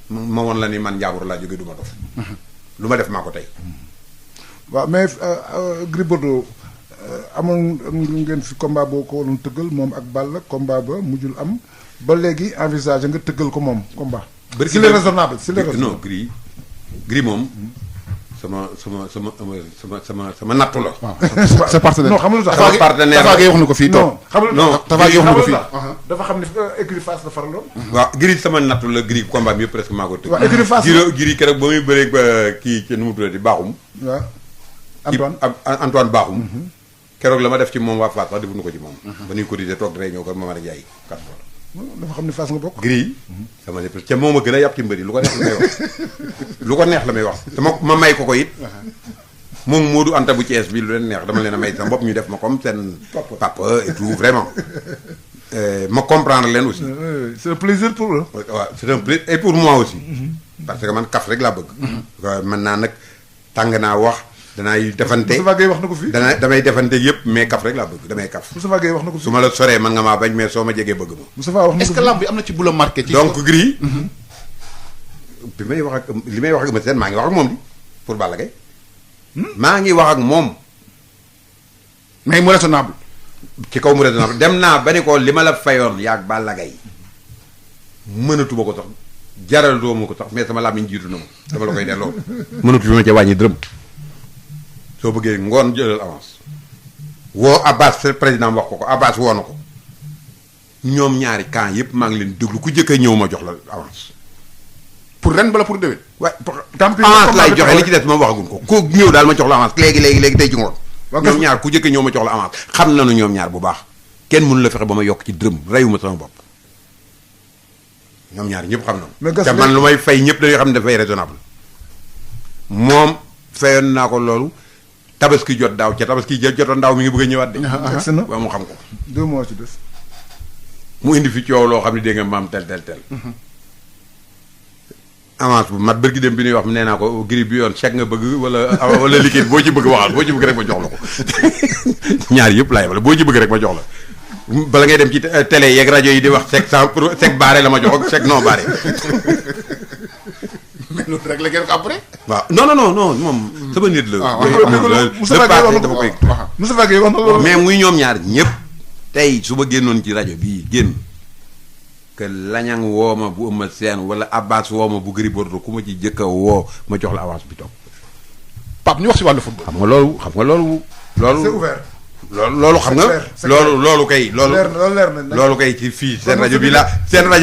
ma woon la ni man njaabur laa jógee du ma dof lu ma def maa ko tey waaw mais Gris Bordeaux amoon ngeen fi combat boo ko waroon tëggal moom ak Balla combat ba mujjul am ba léegi envisagé nga tëggal ko moom combat. si les raisonnable si les raisonnable. non Gris moom sama nattu la. waaw sa partenaire. non xam nga lu tax sama partenaire Tafa Gueye wax na ko fii toog. non xam nga lu non tax Tafa Gueye wax na ko fii. dafa xam ne écurie Fass la faraloon. waaw Gris sama nattu la Gris combat bi yëpp presque maa ko tëgg. waaw écurie Fass la Gris keroog ba muy bëreeg ba kii ci nu mu tuddati baaxum. waaw Antoine. Antoine baaxum. keroog la ma def ci moom waa Fass sax defuñu ko ci moom. ba ñuy cotiser toog réunion ko Mamadou Ndiaye kat dafa xam ne Fass nga bokk. Gris sama lépp ca moom a gën a yàpp ci mbëri lu ko neex la may wax lu ko neex la may wax te ma may ko it moom Modou Anta bu Thiès bi lu leen neex dama leen a may sama bopp ñu def ma comme seen papa et tout vraiment ma comprendre leen aussi c'est un plaisir pour eux. waaw c'est un plaisir et pour moi aussi parce que man kaf rek laa bëgg mën naa nag tàng naa wax danaay defante Moustapha Gueye wax na ko fii. damay defante yëpp mais kaf rek laa bëgg damay kaf. Moustapha Gueye wax na ko fii. su ma la soree man nga maa bañ mais soo ma jegee bëgg ma. Moustapha wax na est-ce ko que fii. lamb bi am na ci bu la marqué. ci donc Gris. bi may wax ak li may wax ak Eumeu Sène maa ngi wax ak moom di pour Balla Gaye. maa ngi wax ak moom. mais mu raisonnable. ci kaw mu raisonnable dem naa ba ni ko li ma la fayoon yaag Balla Gaye mënatuma ko sax jaral doomu ko sax mais sama làmmiñ jiitu na ma dama la koy delloo. mënatuma ca wàññi dërëm soo bëggee ngoon jëlal avance woo Abbas président wax ko Abbas woo na ko ñoom ñaari camp yëpp maa ngi leen déglu ku jëkk a ñëw ma jox la avance. pour ren bala pour déwén. waaye avance laay joxe li ci des moom waxaguñ ko ku ñëw daal ma jox la avance léegi tey ci ngoon. ñoom ñaar ku jëkk ñëw ma jox la avance xam nañu ñoom ñaar bu baax kenn mënu la fexe ba ma yokk ci dërëm reyuma sama bopp ñoom ñaar ñëpp xam nañu te man lu may fay ñëpp dañuy xam ne dafay raisonnable moom fayoon naa ko loolu tabaski jot daaw ca tabaski jotoon daaw mi ngi bëgg a ñëwaat de waaw mu xam ko 2 mois ci des mu indi fi coow loo xam ne dégg nga maam tel avance bu mat bërgi dem bi ñuy wax nee naa ko Gris bi yoon chèque nga bëgg wala liquide boo ci bëgg waxal boo ci bëgg rek ma jox la ko ñaar yëpp laay wala boo ci bëgg rek ma jox la bala ngay dem ci télé yeeg rajo yi di wax chèque sans pour chèque barré la ma jox ak chèque non barré. mais loolu rek la ngeen ko après. waaw non moom sama nit la. Moustapha Gueye wax na loolu mais muy ñoom ñaar ñëpp tey su ma génnoon ci rajo bii génn que lañang woo ma bu Eumeu Sène wala Abbas woo ma bu Gris Bordeaux ku ma ci jëkk a woo ma jox la avance bi toog. Pape ñu wax si wàllu football. xam nga loolu. c'est ouvert. loolu xam nga. loolu kay. loolu kay ci fii seen rajo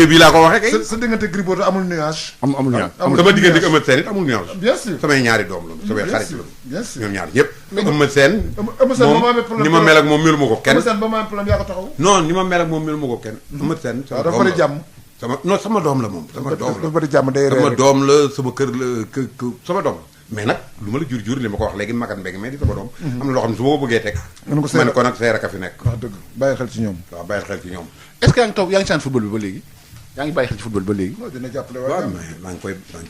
bii laa ko waxee kay. sa diggante Gris Bordeaux amul nuage. amul nuage sama diggante ak Eumeu Sène it amul nuage. bien sûr samay ñaari doom la samay xarit la. bien sûr ñoom ñaar ñëpp. Eumeu Sène moom ni ma mel ak moom meluma ko kenn. Eumeu Sène ba ma am problème yaa ko taxaw. non ni ma mel ak moom meluma ko kenn. Eumeu Sène waaw dafa bëri jàmm. sama doom la moom. sama doom la dafa bëri jàmm day sama doom la sama kër la sama doom la. mais nag lu ma la jur li ma ko wax léegi magat mbégi mais di sama doom. am na loo xam ne su ma ko bëggee teg. ma ne ko nag say raka fi nekk. wax dëgg bàyyi xel ci ñoom. waaw bàyyi xel ci ñoom. est-ce que yaa ngi toog yaa ngi saan football bi ba léegi yaa ngi bàyyi xel ci football ba léegi. non dina jàppale waaw mais maa ngi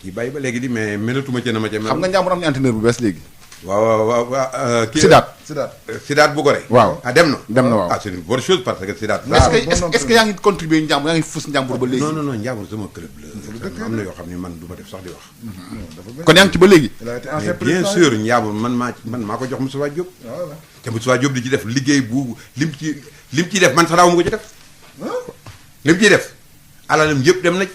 ciy bàyyi ba léegi di mais melatuma ci na ma ca mel. xam nga Njàmbur am na entraîneur bu bees léegi. waaw kii Sidaat bu Gorée. waaw dem na waaw. c'est une bonne chose parce que Sidaat. est-ce que yaa ngi contribuer Njàmbur yaa ngi fës Njàmbur ba léegi. non Njàmbur sama club la. am na yoo xam ne man du ma def sax di wax. kon yaa ngi ci ba léegi. mais bien sûr Njàmbur man maa ko jox Moustapha Diop. te Moustapha Diop di ci def liggéey bu lim ci def man sax daawu ma ko ci def. lim ciy def alalam yëpp dem na ci.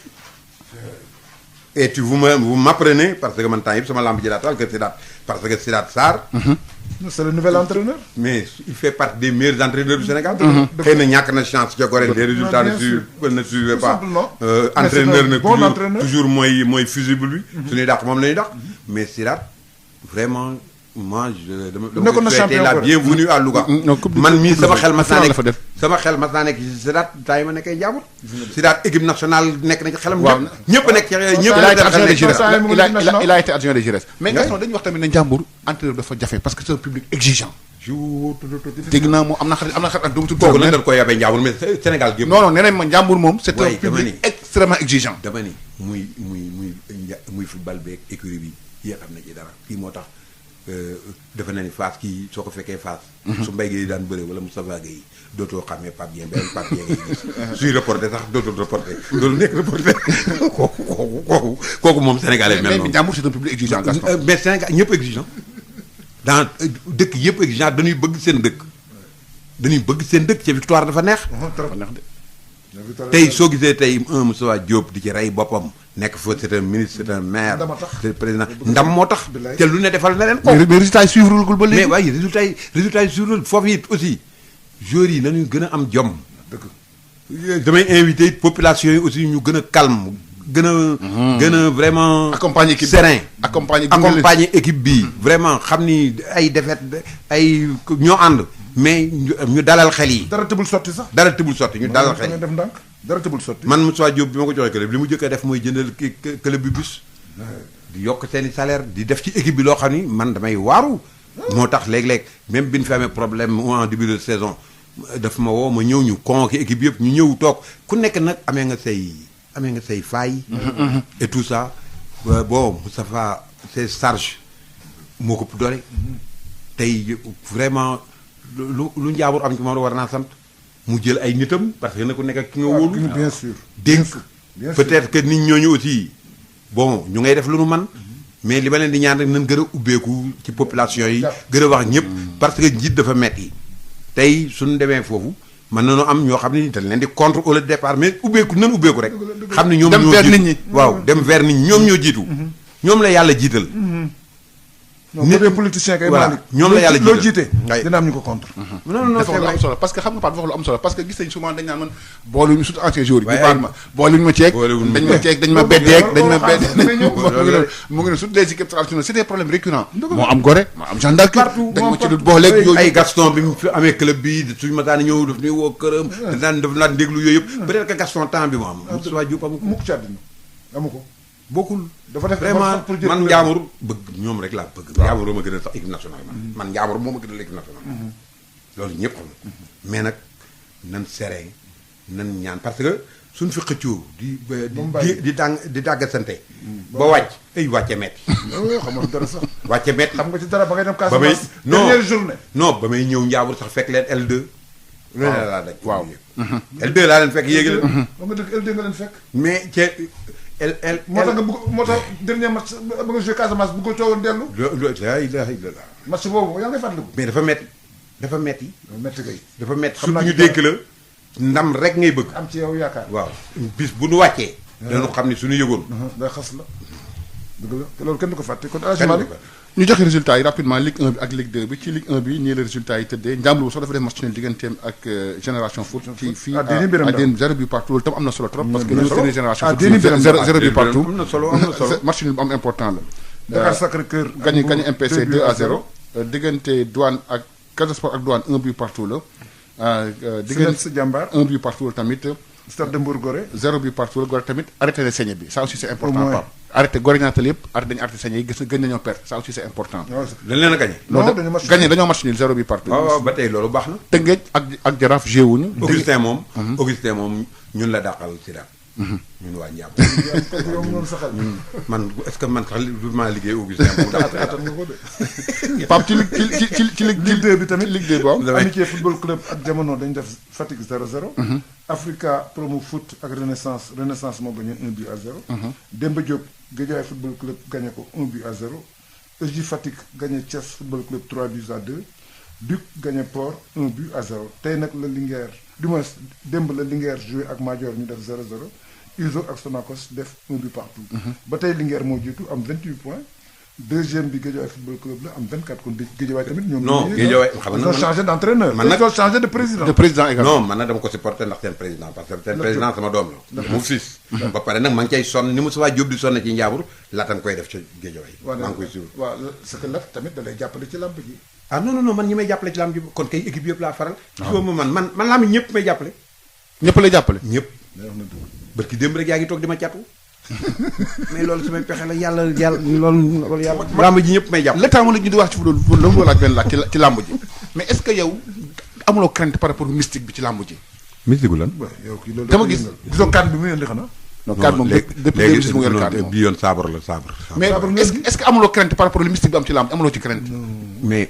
et puis vous m'apprenez parce que man temps yëpp sama lamb ji laa que Sidaat parce que Sidaat Sarr. c'est le nouvel entraîneur. mais il fait partie des meilleurs entraîneurs du Sénégal. xëy na ñàkk na chance ca Gorée les résultats ne suivaient pas. entraîneur nag toujours mooy fusible bi. suñuy dàq moom la ñuy dàq. mais Sidaat vraiment moi dama souhaité la bienvenue à Louga. man mii sama xel mas naa nekk ci Sidaat temps yi ma nekkee Njàmbur. Sidaat équipe nationale nekk na ci xelam. waaw ñëpp nekk ci il a été adjoint de Giresse. mais Gaston dañuy wax tamit ne Njàmbur entraîneur dafa jafe parce que c'est un public exigeant. dégg naa moom am na xarit ak doomu tudd. kooku lan dañ koy yabee Njàmbur mais Sénégal gépp. non nee nañ ma Njàmbur moom c'est un public extrêmement exigeant. dama ni muy football beeg écurie bi yéex xam na ci dara kii moo tax defe na ni Fass kii soo ko fekkee Fass. su Mbaye Guèye daan bëre wala Moustapha Guèye dootoo xàmmee Pape Dieng benn Pape Dieng ngay gis suy reporté sax dootul reporté loolu nekk reporté kooku moom sénégalais mel noonu. mais Njàmbur c'est un public exigeant Gaston. mais Sénégal ñëpp exigeant dans dëkk yëpp exigeant dañuy bëgg seen dëkk ca victoire dafa neex. dafa neex de. tey soo gisee tey un Moustapha Diop di ci rey boppam nekk fa c'est un ministre c'est un maire. c'est président ndam moo tax. te lu ne defal na leen ko. mais résultat yi suivre gul ba léegi. mais waaye résultat yi suivre foofu it aussi joueurs yi nañu gën a am jom. damay invité population yi aussi ñu gën a calme gën a vraiment. accompagner équipe serein. accompagner équipe bi. vraiment xam ni ay défaite ay ñoo ànd. mais ñu dalal xel yi. dara tëbul sotti ñu dalal xel yi. def ndànk dara tëbul sotti. man Moussa Diop bi ma ko joxee club li mu jëkk a def mooy jëndal club bi bus. di yokk seeni salaire di def ci équipe bi loo xam ni man damay waaru. moo tax léeg-léeg même bi ñu fi amee problème en début de saison daf ma woo ma ñëw ñu convoqué équipe yëpp ñu ñëw toog ku nekk nag amee nga say failles. et tout ça bon Moustapha ses charges moo ko ëpp doole. tey vraiment lu njaabur am ci moom war naa sant mu jël ay nitam parce que na ku nekk ak ki nga wóolu. bien sûr dénk bien sûr. peut-être que nit ñooñu aussi bon ñu ngay def lu nu man mais li ma leen di ñaan rek nañ gën a ubbeeku ci population yi. gën a wax ñëpp. parce que njiit dafa metti tey suñu demee foofu mën nañoo am ñoo xam ne dañ leen di contre au départ mais ubbeeku nan ubbeeku rek. xam ne ñoom dem ñoo vers jiitu nit ñi. waaw dem vers nit ñi ñoom ñoo jiitu. ñoom la yàlla jiital. non bu dee politicien kay voilà Malick ñoom la yàlla loo jiital. jiite dina am ñu ko contre. non non dafa wax lu am solo parce que xam nga Pape dafa wax lu am solo parce que gis nañ souvent dañ naan man boolewuñu surtout ancien joueur yi. waaye bu baax ma boolewuñu ma ceeg. boolewuñu ma dañ ma ceeg dañ ma beddeeg dañ ma beddeeg. mu ngi ne surtout les équipes traditionnelles c'est des problèmes récurrents. moo am Gorée moo am Jeanne d'Arc. dañ ma ci dul booleeg yooyu. ay Gaston bi mu fi amee club bi suñu ma daan ñëw daf ñuy woo këram. daf naan déglu yooyu yëpp. peut-être que Gaston temps bi mu am. Moustapha Diop amu ko. mukk ci àddina amu ko. bokkul. dafa def vraiment pour jël man Njaambur bëgg ñoom rek laa bëgg. Njaambur ma gën a sax équipe nationale man Njaambur moo ma gën a équipe nationale. loolu ñëpp xam na mais nag nan serein nan ñaan parce que suñ fi xëccoo di dàggasante. ba wàcc ay wàcce metti. xam nga dara sax. wàcce metti xam nga ci dara ba ngay dem ba may Casamance. dernière journée. non ba may ñëw Njaambur sax fekk leen L2. waaw laa daj. waaw. L2 laa leen fekk yéegi leen. ba nga dëgg LD nga leen fekk. mais L moo tax nga bëgg moo tax dernier match ba nga joué Casamance bu ko toogoon dellu. laa ilaaha illallah. match boobu yaa ngi fàttaliku. mais dafa metti dafa metti métti kay. dafa metti xam naa surtout ñu ci dénk la ndam rek ngay bëgg. am ci yow yaakaar. waaw bis bu nu wàccee. dañu xam ni suñu yëgoon. day xas la. dëgg la te loolu kenn du ko fàtte kon El Hadj kenn du Malick. ko ñu joxe résultats yi rapidement Ligue 1 bi ak Ligue 2 bi ci Ligue 1 bi nii la résultats yi tëddee Njàmbur sax dafa def match nul digganteem ak Génération Foot ci fii Déni Biram Ndao. Déni 0 but partout loolu tam am na solo trop parce que am na ñu solo. tëddee Génération Foot Déni Biram Ndao. 0 but partout am na solo am na solo. match nul bu am important la Dakar Sacré-Cœur. gagné MPC 2-0 diggante Douane ak Casa Sport ak Douane 1 but partout la diggante Diggante Jàmbaar. 1 but partout la tamit Stade de Mbour Gorée. 0 but partout la Gorée tamit arrêté na saigné bi ça aussi c'est important moins. Pape arrêté Gorée ñaatal yëpp arrêté dañu arrêté saigné yi gën nañoo perdre ça aussi c'est important waaw dañ leen a gagné. non dañu match gagné dañoo match nul 0 but partout waaw waaw ba tey loolu baax na. Tëngéej ak Jaraaf joué wuñu Augustin moom. Augustin moom ñun la dàqal si daal. ñun waa Njàmbur. yow noonu saxal. man est-ce que man sax du maa liggéey Augustin moom daal. attan nga ko de. Pape ci ci Ligue 2 bi tamit. Ligue 2 bi waaw Amitié Football Club ak Jamono dañu def Fatick 0-0. Africa Promo Foot ak Renaissance moo gagné 1 but à 0. Demba Diop Guédiawaye Football Club gagné ko 1 but à 0. EJ Fatick gagné Thiès Football Club 3 buts à 2. Duc gagné Port 1 but à 0 tey nag la Linguère du moins démb la Linguère joué ak Madior ñu def 0-0 Iso ak Sonacos def 1 but partout. ba tey Linguère moo jiitu am 28 points. deuxième bi Guédiawaye Football Club la am 24 kon Guédiawaye tamit ñoom. non Guédiawaye xam ils ont changé d'entraîneur. man nag ils ont changé de président. de président également non man nag dama ko supporté ndax seen président parce que seen président sama doom la. mu fils. ba pare nag maa ngi cay sonn ni Moustapha Diop di sonn ci Njàmbur laataan koy def ci Guédiawaye. maa ngi koy suivre. waaw c'est que nag tamit da lay jàppale ci làmb ji. ah non non non man ñi may jàppale ci lamb ji kon kay équipe yëpp laa faral. waaw man lamb ñëpp may jàppale. ñëpp lay jàppale ñëpp. barki démb rek yaa ngi toog di ma catu. mais loolu samay pexe la yàlla loolu yàlla. lamb ji ñëpp may jàppale. l'état moom la ñu di wax ci football la mu laaj benn laaj ci làmb ji mais est-ce que yow amuloo crainte par rapport mystique bi ci làmb ji. mystique gu lan. yow kii loolu dama gis gisoo kan bi muy indi xanaa. non cadre moom depuis léegi mu yor cadre moom bi yoon sabre la sabre. mais est-ce que amuloo crainte par rapport au mystique bi am ci làmb amuloo ci crainte. mais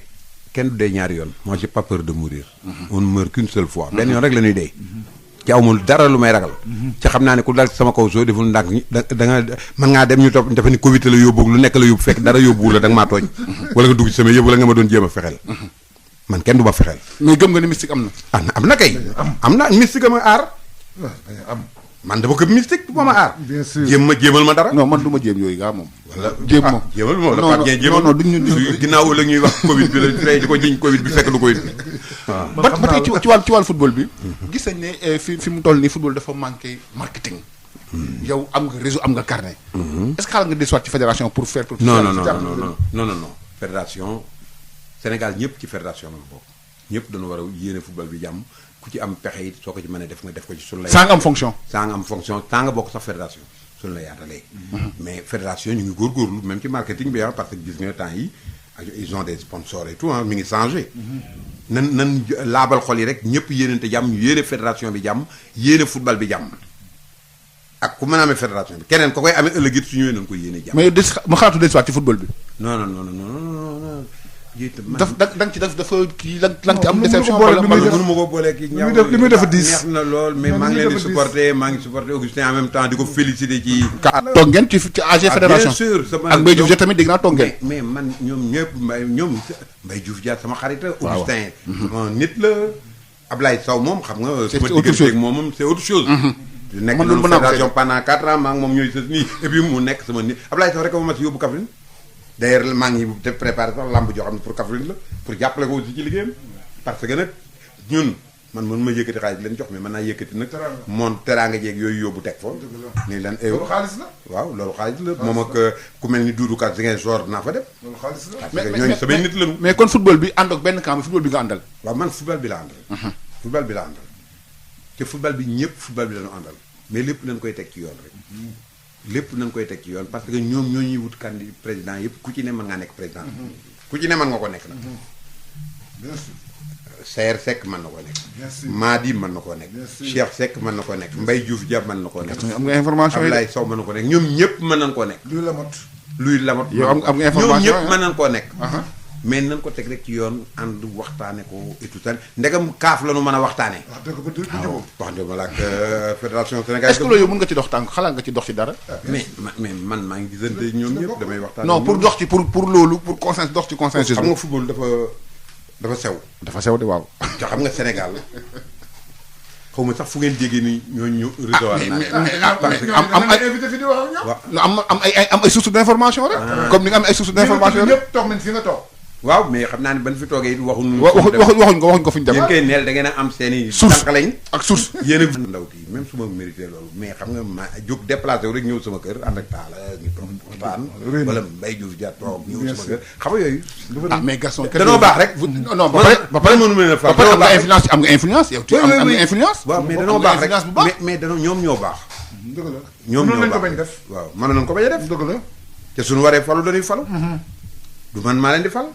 kenn du dee ñaari yoon. moi j'ai pas peur de mourir. on ne meurt qu'une seule fois. benn yoon rek la ñuy dee. ci amul dara lu may ragal. ci xam naa ne ku dal ci sama kaw soo deful ndànk da nga mën ngaa dem ñu topp dafa ni Covid la yóbbu lu nekk la yóbbu fekk dara yóbbuwul la da nga maa tooñ. wala nga dugg ci sama yëpp wala nga ma doon jéem a fexeel. man kenn du ma fexeel. mais gëm nga ni mystique am na. am na kay. am na mystique ma aar. am man dama ko mystique bu ma aar. bien sûr jéemal ma dara. non man du ma jéem yooyu gaa moom. wala jéem moom jéemal moom la non Pape Dieng jéemal non duñ ginnaaw la ñuy wax Covid bi la tey di ko jiñ Covid bi fekk du Covid bi waaw. ba tey ci wàllu football bi. gis nañ ne fi mu toll nii football dafa manqué marketing. yow am nga réseau am nga carnet. est-ce que xaaral nga dellusiwaat ci fédération pour faire. non fédération Sénégal ñëpp ci fédération la bokk ñëpp dañu war a yéene football bi jàmm ku ci am pexe it soo ko ci mënee def nga def ko ci suñu la. saa nga am fonction. saa nga am fonction saa nga bokk sax fédération suñu la yaatalee. mais fédération ñu ngi góorgóorlu même ci marketing bi parce que gis nga temps yi ak ils ont des sponsors et tout mi ngi changé. nan laabal xol yi rek ñëpp yéenante jàmm ñu yéene fédération bi jàmm yéene football bi jàmm ak ku mën a amee fédération bi keneen ko koy amee ëllëg it su ñëwee nañ ko yéene jàmm. mais ma xaatu des waat ci football bi. non. da nga ci def dafa kii lan ci am déception wala mënu ma ko boolee kii li muy def diis neex na lool mais maa ngi leen di supporter maa ngi supporter Augustin en même temps di ko féliciter ci toog ngeen ci AG fédération bien sûr ak Mbaye Diouf tamit dégg naa toog ngeen mais man ñoom ñëpp Mbaye Diouf Dia sama xarit Augustin sama nit la Ablaye Sow moom xam nga sama diggante ak moom c'est autre chose nekk na fédération pendant 4 ans maa ngi moom ñooy sës nii et puis mu nekk sama nit Ablaye Sow rek ma ma si yóbbu Kaffrine d'ailleurs maa ngi def préparé sax lamb joo xam ne pour Kaffrine la pour jàppale ko aussi ci liggéeyam parce que nag ñun man mën ma yëkkati xaalis leen jox mais mën naa yëkkati nag moom teraanga jeeg yooyu yóbbu teg foofu nii lan loolu xaalis la waaw loolu xaalis la moom ak ku mel ni Doudou Ka Ziguinchor dinaa fa def loolu xaalis la parce que ñooñu samay nit lañu mais kon football bi ànd ak benn camp bi football bi nga àndal waaw man football bi la àndal football bi la àndal te football bi ñëpp football bi lañu àndal mais lépp nañ koy teg ci yoon rek lépp nañ koy teg ci yoon parce que ñoom ñoo ñuy wut candidat président yëpp ku ci ne mën ngaa nekk président ku ci ne mën nga ko nekk nag bien sûr Sayer Seck mën na koo nekk bien sûr Madi mën na koo nekk Cheikh Seck mën na koo nekk Mbaye Diouf Dia mën na koo nekk am nga information yi Ablaye Sow mën na koo nekk ñoom ñëpp mën nañ koo nekk luy la mot luy lamot yow am nga information ñoom ñëpp mën nañ koo nekk mais nañ ko teg rek ci yoon ànd waxtaane ko et tout ça ndegam kaaf la nu mën a waxtaane wax dëgg ba du jubóo wax dëgg ma la ak fédération Sénégal est-ce que loolu yow mën nga ci dox tànk xalaat nga ci dox ci dara mais man maa ngi gisante ñoom ñëpp damay waxtaan non pour dox ci pour loolu pour consensus dox ci consensus xam nga football dafa sew dafa sew de waaw te xam nga Sénégal xaw ma sax fu ngeen déggee ni ñooñu ñu recevoir naa parce que am ay invité fi di wax ak ñoom am ay sources d'information rek comme ni nga am ay sources d'information rek ñëpp toog nañ fi nga toog waaw mais xam naa ne ban fi toogee it waxuñu waxuñ ko fu ñu dem yéen koy neel da ngeen a am seen i source tànk lañ ak source yéen a ndaw kii même su ma mérité loolu mais xam nga ma jóg déplacé wu rek ñëw sama kër ànd ak taala ñu toog waxtaan wala Mbaye Diouf Dia toog ñëw sama kër xam nga yooyu ah mais Gaston danoo baax rek non ba pare mënu mën a fa am nga influence am nga influence yow tu am nga influence waaw mais danoo baax rek mais danoo ñoom ñoo baax dëgg la ñoom ñoo nañ ko baax bañ def waaw mën nañ ko bañ a def dëgg la te suñu waree falu dañuy falu du man maa leen di fal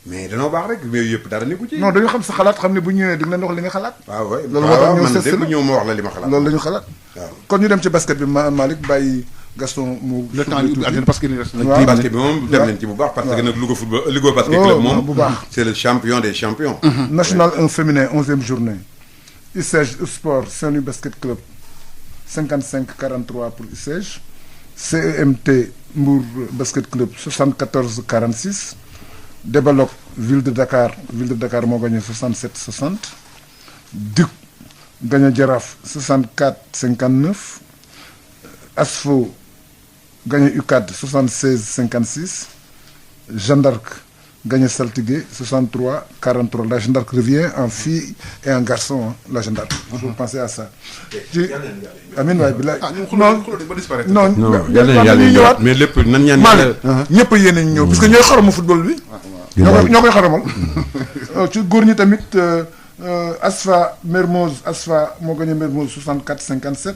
mais danoo baax rek mais yëpp dara nekku ci non dañu xam sa xalaat xam ne bu ñëwee di nga leen wax li nga xalaat waaw waay loolu moo tax ñëw man sës de bu la ñëw ma wax la li ma xalaat loolu la ñu xalaat waaw kon ñu dem ci basket bi Malick bàyyi Gaston mu le temps yu àddina parce que il reste waaw. basket bi moom dem nañ ci bu baax parce que nag Louga football Louga basket club moom bu baax c'est le champion des champions National 1 féminin 11e journée ISEG Sport Saint-Louis Basket Club 55-43 pour ISEG CEMT Mbour Basket Club 74-46 Débalok Ville de Dakar moo gagné 67-60 Duc gagné Jaraaf 64-59 Asfo gagné UCAD 76-56 Jeanne d'Arc gagné Saltigué 63-43. La Jeanne d'Arc revient en fille et en garçon, hein, la Jeanne d'Arc. Il faut penser à ça. Amin waay bilaay. non yàlla mais lépp nan ñaan Malick ñëpp a yéene ñu ñëw parce que ñooy xaramu football bi. ñoo koy xaramal. ci góor ñi tamit Asfa moo gagné Mermoz 64-57.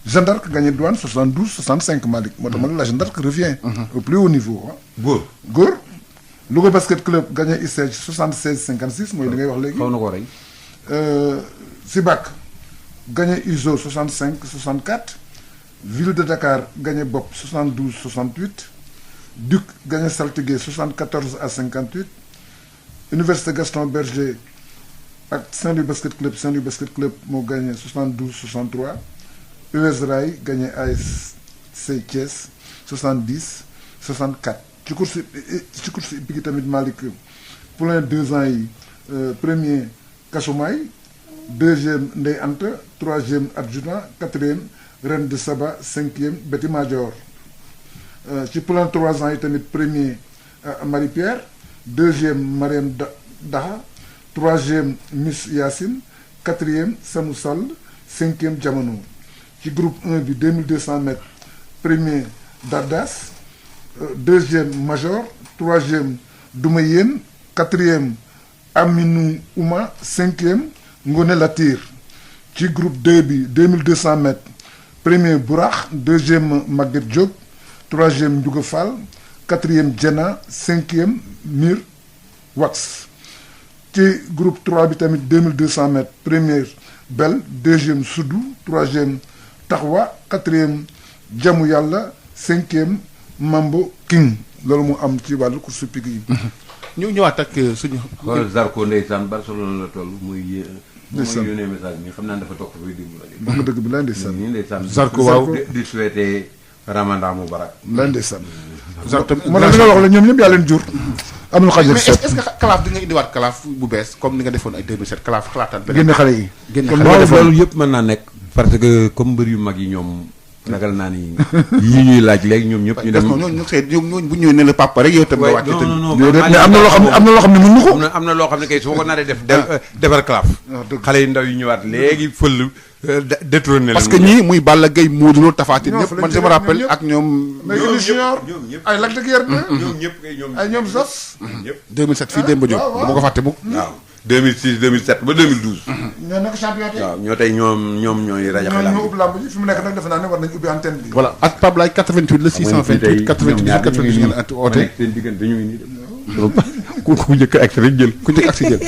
Jeanne d'Arc gagné Douane 72-65 Malick. moo tax ma ne la Jeanne d'Arc revient. au plus haut niveau. góor. Louga Basket Club gagné ISEG 76-56 mooy li ngay wax léegi. xaw na ko rey. Sibac gagné USO 65-64. Ville de Dakar gagné BOP 72-68. Duc gagné Saltigué 74-58. Université Gaston Berger ak Saint-Louis Basket Club moo gagné 72-63. US Rail gagné ASC Thiès 70-64. ci course bi tamit Malick poulain 2 ans yi premier Kasumay deuxième Ndeye Anta troisième adjudant quatrième Reine de Saba cinquième Betty Major ci poulain 3 ans yi tamit premier Marie Pierre deuxième Mariam Daha troisième Miss Yacine quatrième Samou Sall cinquième Jamono ci groupe 1 bi 2200 mètres premier Dardas deuxième Major troisième Doumayen quatrième Aminou Ouma cinquième Ngone Latir ci groupe 2 bi 2200 mètres premier Bourax deuxième Maguette Diop troisième Ndiouga Fall quatrième Djena cinquième Mir Wax ci groupe 3 bi tamit 2200 mètres premier Bel deuxième Soudou troisième Taxawa 4e Jamu Yàlla 5e Mambo King loolu mu am ci wàllu course hippique yi. ñu ñëwaat ak suñu. xoolal Zarko ndeysaan Barcelone la toll muy. ndeysaan muy yónnee message bi xam naa dafa toog fay déglu rajo. wax nga dëgg bi laa ndeysaan. nii ndeysaan. Zarko waaw di souhaiter Ramadan Mubarak. laa ndeysaan. Zarko moo tax li nga wax la ñoom ñëpp yaa leen jur. amul xaj mais est-ce que kalaaf di nga indiwaat kalaaf bu bees comme ni nga defoon ay 2007 kalaaf xalaataan beneen. génne xale yi. génne comme xale ni nga waaw defoon. loolu yëpp mën naa nekk. parce que comme mbër yu mag yi ñoom ragal naa ni yii ñuy laaj léegi ñoom ñëpp ñu dem. ñooñu bu ñëwee ne la papa rek yow tam nga wàcc. non mais am na loo xam ne am na loo xam ne mën na ko. am na loo xam ne kay su ma ko naree defar claf dëgg. xale yu ndaw yi ñëwaat léegi fël détourné parce que ñii muy Balla Gaye Modou Lo Tapha Tine ñoo ñëpp fa lañ man je me jëlee rappelle ñoom ak ñoom. mais Ily Junior ñoom ñëpp ay Lac de Guiers ñoom ñëpp kay ñoom ay ñoom Zos. ñëpp 2007 fii Demba Diop. waaw. dama ko fàtte mukk. waaw 2006 2007 ba 2012 ñoo nekk champion tey. waaw ñoo tey ñoom ñooy rajaxe ñoo lamb ñoo ubbi lamb ji fi mu nekk nag defe naa ne war nañu ubbi antenne bi. voilà ak Pape Laye 88 la 628 98 98 ngeen oote. seen diggante ñu ngi nii ku njëkk ak rek jël ku njëkk ak si jël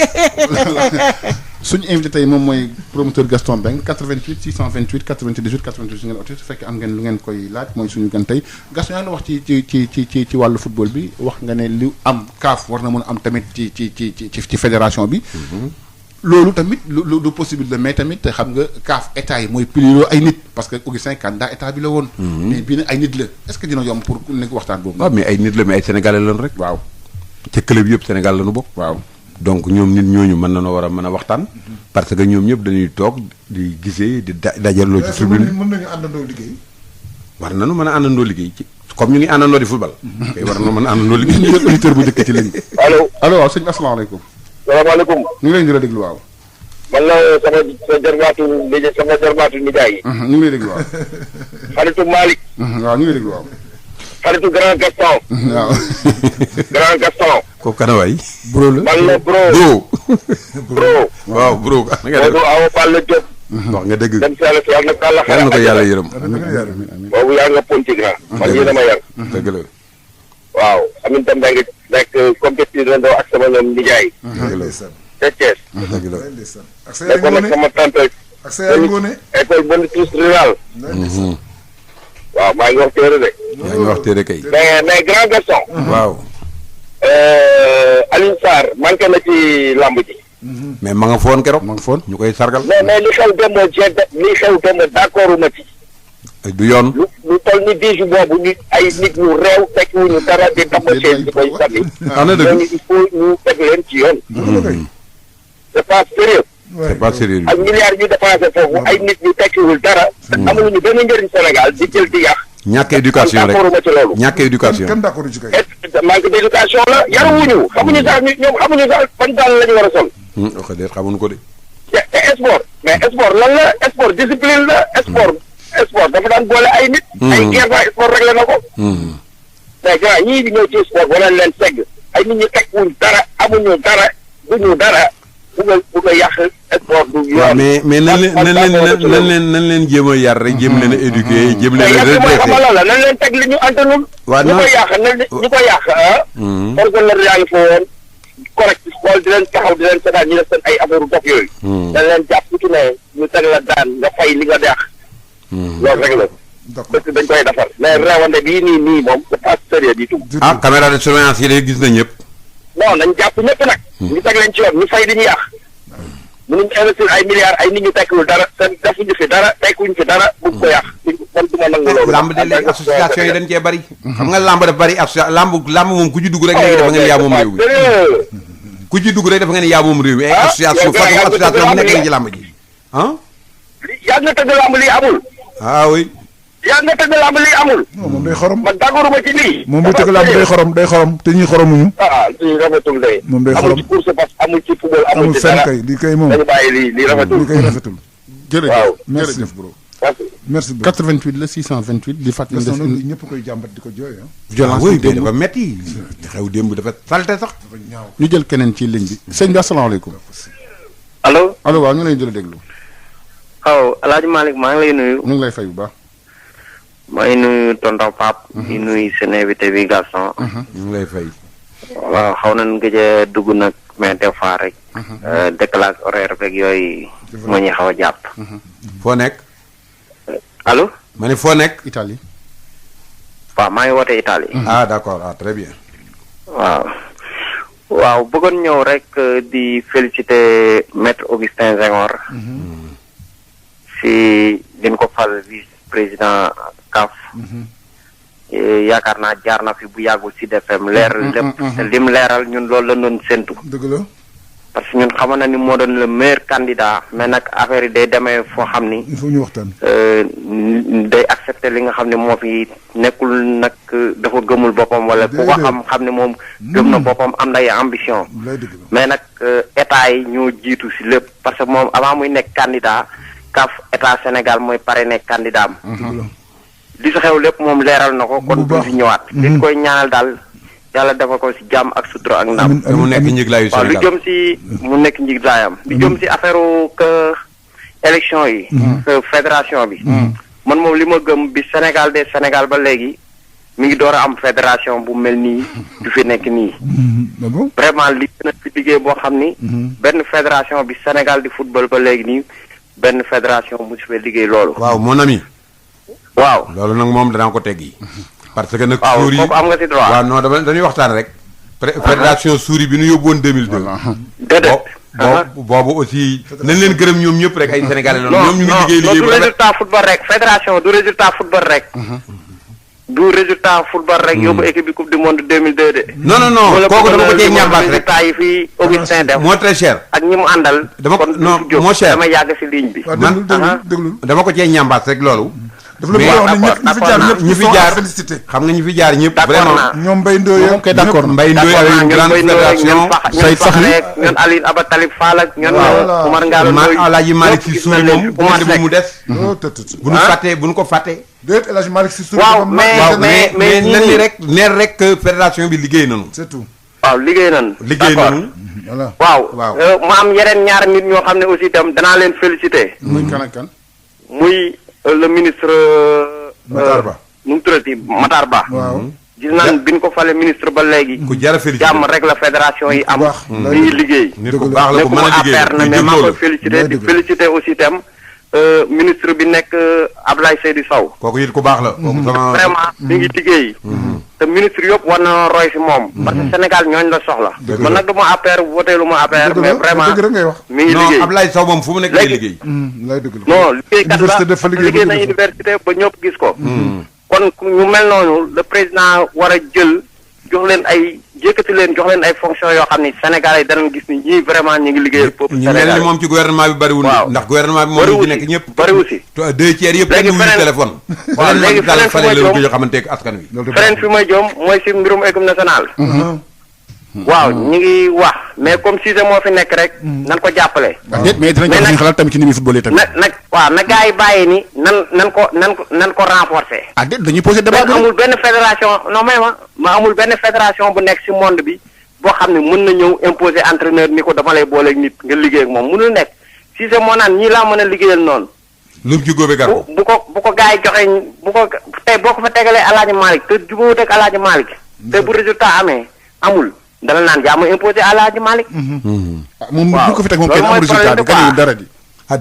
suñu invité tey moom mooy promoteur Gaston Mbengue 88 628 98 98 ngeen oote su fekkee am ngeen lu ngeen koy laaj mooy suñu gan tey Gaston yaa ngi wax ci wàllu football bi wax nga ne lu am CAF war na mën a am tamit ci fédération bi. loolu tamit lu possible la mais tamit xam nga CAF état yi mooy piliroo ay nit parce que Augustin candidat état bi la woon. mais bii nag ay nit la est-ce que dina yomb pour nekk waxtaan boobu. waaw mais ay nit la mais ay sénégalais lañu rek waaw ca club yëpp Sénégal lañu bokk waaw. donc ñoom nit ñooñu mën nañoo war a mën a waxtaan parce que ñoom ñëpp dañuy toog di gisee di dajaloo ci est-ce que tribune mën nañu àndandoo liggéey. war nañu mën a àndandoo liggéey ci comme ñu ngi àndandoo di football kay war na mën a àndandoo liggéey ñu jël auditeur bu njëkk ci ligne bi. allo allo waaw sëñ bi asalaamaaleykum. salaamaaleykum ñu ngi lay di déglu waaw. man la sama jarbaatu nijaay yi ñu ngi lay déglu waaw. xaritu Malick waaw ñu ngi lay déglu waaw. xaritu grand Gaston waaw. grand Gaston ko kanawaay bro la. man la bro waaw bro nga def Modou Awa Balla Diop wax nga dëgg dem si yàlla si yàlla na kàlla yàlla na ko yàlla yërëm boobu yaa nga ponti grand man yéen a ma yar dëgg la waaw amin tam da nga nekk compétiteur ndoo ak sama ñoom nijaay dëgg la te Thiès dëgg la ndeysaan ak sa yaay nekkoon nag ngoone sama tante ak sa yaay ngoone. école bonne tous rural ndeysaan. waaw maa ngi wax téere de yaa ngi wax téere kay mais grand Gaston waaw Alioune Sarr manqué na ci lamb ji mais ma nga foon keroog ma nga foon. ñu koy sargal mais li xew démb li xew démb d'accord ma ci du yoon lu toll ni bisu boobu ñu ay nit ñu réew fekk wuñu dara di damm seen di koy sànni am na dëgg ñooñu il faut ñu teg leen ci yoon c'est pas sérieux c'est pas sérieux ak milliards ñu dépensé foofu ay nit ñu tekkiwul dara amuñu benn njëriñ Sénégal di jël di yàq ñàkk éducation rek d'accord ma ci loolu ñàkk éducation kenn d'accord ci kay. manque d'éducation la yaruwuñu xamuñu sax ñoom xamuñu sax ban daal la ñu war a sol wax dëgg xamuñu ko de te sport mais sport lan la sport discipline la sport dafa daan boole ay nit ay guerre ba sport réglé na ko mais gars ñii di ñëw ci sport wala leen segg ay nit ñi teg wuñ dara amuñu dara duñu dara bu nga yàq sport du waaw yoon mais nan leen jéem a yar rek jéem leen a éduquer jéem leen a mais yàq mooy redresser xamal la nan leen teg li ñu antanul waaw ñu koy yàq ñu koy yàq personnel yaa ngi fa woon correct xool di leen taxaw di leen seetaan ñu def seen ay affaire dox yooyu dañ leen jàpp ci ne ñu teg la daan nga fay li nga deex loolu rek la d'accord parce que dañ koy defar mais réewande bii nii moom c'est pas sérieux du tout ah caméra de surveillance yi de gis na ñëpp non nañ jàpp ñëpp nag ñu teg leen ci yoon ñu fay di ñu yàq mënuñ investir ay milliards ay nit ñu tekkiwul dara seen defuñu fi dara tekkiwuñ fi dara bugg ko yàq man du ma nangu loolu lamb de léegi association yi dañ cee bari xam nga lamb dafa bari lamb moom ku ci dugg rek léegi dafa ngeen yaa moom réew mi ku ci dugg rek dafa ngeen yaa moom réew mi ay association façon association bu nekk ci lamb ji ah yaa nga tëgg lamb lii amul ah oui yaa nga tëgg lamb lii amul non moom day xorom. man d'accord ma ci lii moom buy tëgg lamb day xorom te ñuy xoromuñu. lii rafetul de moom day amul xorom. ci course parce que amul ci football amul amul ci fenn dara kay lii kay moom dañu bàyyi lii rafetul lii kay rafetul. jërëjëf waaw. merci jërëjëf bro. merci beaucoup. 88 la 628 di fàttali Gaston des nag lii ñëpp koy jàmbat di ko jooy ah. violence oui bi démb. dafa metti xew démb dafa salte sax ñu jël keneen ci ligne bi sëñ bi asalaamaaleykum. allo allo waaw ñu lay jël déglu. waaw El Hadj Malick maa ngi lay nuyu. ñu ngi lay fay bu baax. maa ngi nuyu tonton Pape. di nuyu seen invité bi Gaston. ñu ngi lay fay waaw xaw nañ gëj a dugg nag mais des fois rek. décalage horaire beeg yooyu moo ñuy xaw a jàpp. foo nekk allo. ma ne foo nekk. Italie. waaw maa ngi woote Italie. ah d'accord ah très bien. waaw bëggoon ñëw rek di féliciter maître Augustin Senghor. si din ko fal vice président CAF. yaakaar naa jaar na fi bu yàggul ci DFM leeral lépp te lim leeral ñun loolu la doon séntu. dëgg la. parce que ñun xamoon na ni moo doon le meilleur candidat mais nag affaire yi day demee foo xam ni. il faut ñu waxtaan. day accepter li nga xam ne moo fi nekkul nag dafa gëmul boppam wala ku ko xam ne moom gëm na boppam am na ay ambition. mais nag état yi ñoo jiitu ci lépp parce que moom avant muy nekk candidat CAF état Sénégal mooy parrainé candidat am. li sa xew lépp moom leeral na ko kon du fi ñëwaat. li ñu koy ñaanal daal. yàlla dafa ko ci jàmm ak sutura ak ndam. mu nekk njëglaayu Sénégal waaw lu jëm ci mu nekk njëglaayam. lu jëm ci affaire élection yi. fédération bi. man moom li ma gëm bi Sénégal de Sénégal ba léegi mi ngi door a am fédération bu mel nii du fi nekk nii. vraiment li na fi liggéey boo xam ni. benn fédération bi Sénégal di football ba léegi nii benn fédération bu su fee liggéey loolu. waaw mon ami. waaw loolu nag moom danaa ko teggi. parce que nag. waaw kooku am nga ci droit. waaw non dañuy waxtaan rek. fédération Souris bi nu yóbbuwoon 2002. déedéet. boobu aussi nañ leen gërëm ñoom ñëpp rek ay sénégalais la. ñoom ñu ngi liggéey non du résultat football rek fédération du résultat football rek. du résultat football rek. yóbbu équipe bi coupe du monde 2002 de. non kooku dama ko cee ñambaas rek résultat yi fii Augustin def. moo très cher. ak ñi mu àndal. moo cher dama yàgg ci ligne bi. man dama ko cee ñambaas rek loolu. dafa la bëgg a wax ne ñi fi jaar félicité xam nga ñi fi jaar ñëpp vraiment ñoom Mbaye Ndoye ok d'accord Mbaye Ndoye avec une grande fédération say sax ñoon Aline Aba Talib Fall ak ñoon Oumar Ngalo Ndoye Alaaji Malick Sy Souris moom bu mu des bu ñu ko fàtte déet El Hadji Malick Sy Souris waaw mais nan ni rek neer rek fédération bi liggéey nañu c'est tout waaw liggéey nañu voilà waaw mu am yeneen ñaar nit ñoo xam ne aussi itam danaa leen féliciter muy kan ak kan muy le ministre Matar Ba nu mu tuddati Matar Ba. waaw gis naan bi ñu ko fale ministre ba léegi. ku jar a félicité jàmm rek la fédération yi am. mi ngi liggéey. nit ku baax la ku mën a liggéey na mais maa koy félicité di félicité aussi itam ministre bi nekk Abdoulaye Seydou Sow. kooku it ku baax la. kooku sama vraiment mi ngi liggéey. te ministre yëpp war na roy si moom. parce que Sénégal ñooñu la soxla. man nag du ma APR voté lu ma APR. mais vraiment mi ngi liggéey non Abdoulaye Sow moom fu mu nekk lay liggéey. non liggéeykat la liggéey na université ba ñëpp gis ko. kon ñu mel noonu le président war a jël jox leen ay jékkati leen jox leen ay fonctions yoo xam ni Sénégalais yi danañ gis ni ñii vraiment ñu ngi liggéeyal peuple Sénégal. ñu mel ni moom ci gouvernement bi bariwul. ndax gouvernement bi moom ñu ci nekk ñëpp. bariwul si 2 tiers yëpp kenn wuyu téléphone. waaw léegi feneen fi may jom ko xamante ak askan wi. feneen fi may jom mooy si mbirum équipe nationale. waaw ñu ngi wax mais comme Cissé moo fi nekk rek. nan ko jàppale. mais dinañ jox suñu xalaat tamit ci ni muy footballé tamit. na gars yi bàyyi ni nan ko renforcer. déet dañuy posé débat bi amul benn fédération non ma amul benn fédération bu nekk si monde bi boo xam ne mën na ñëw imposer entraîneur ni ko dama lay booleeg nit nga liggéey ak moom mënul nekk Cissé moo naan ñii laa mën a liggéeyal noonu. lu mu ci góobee gar ko bu ko gars yi joxe bu ko tey boo ko fa tegalee El Hadj Malick te jubóowut ak El Hadj Malick te bu résultat amee amul. dana naan yaa ma imposé El Hadj Malick. moom bu ko fi teg moom kenn amul résultat bi gañewul dara di.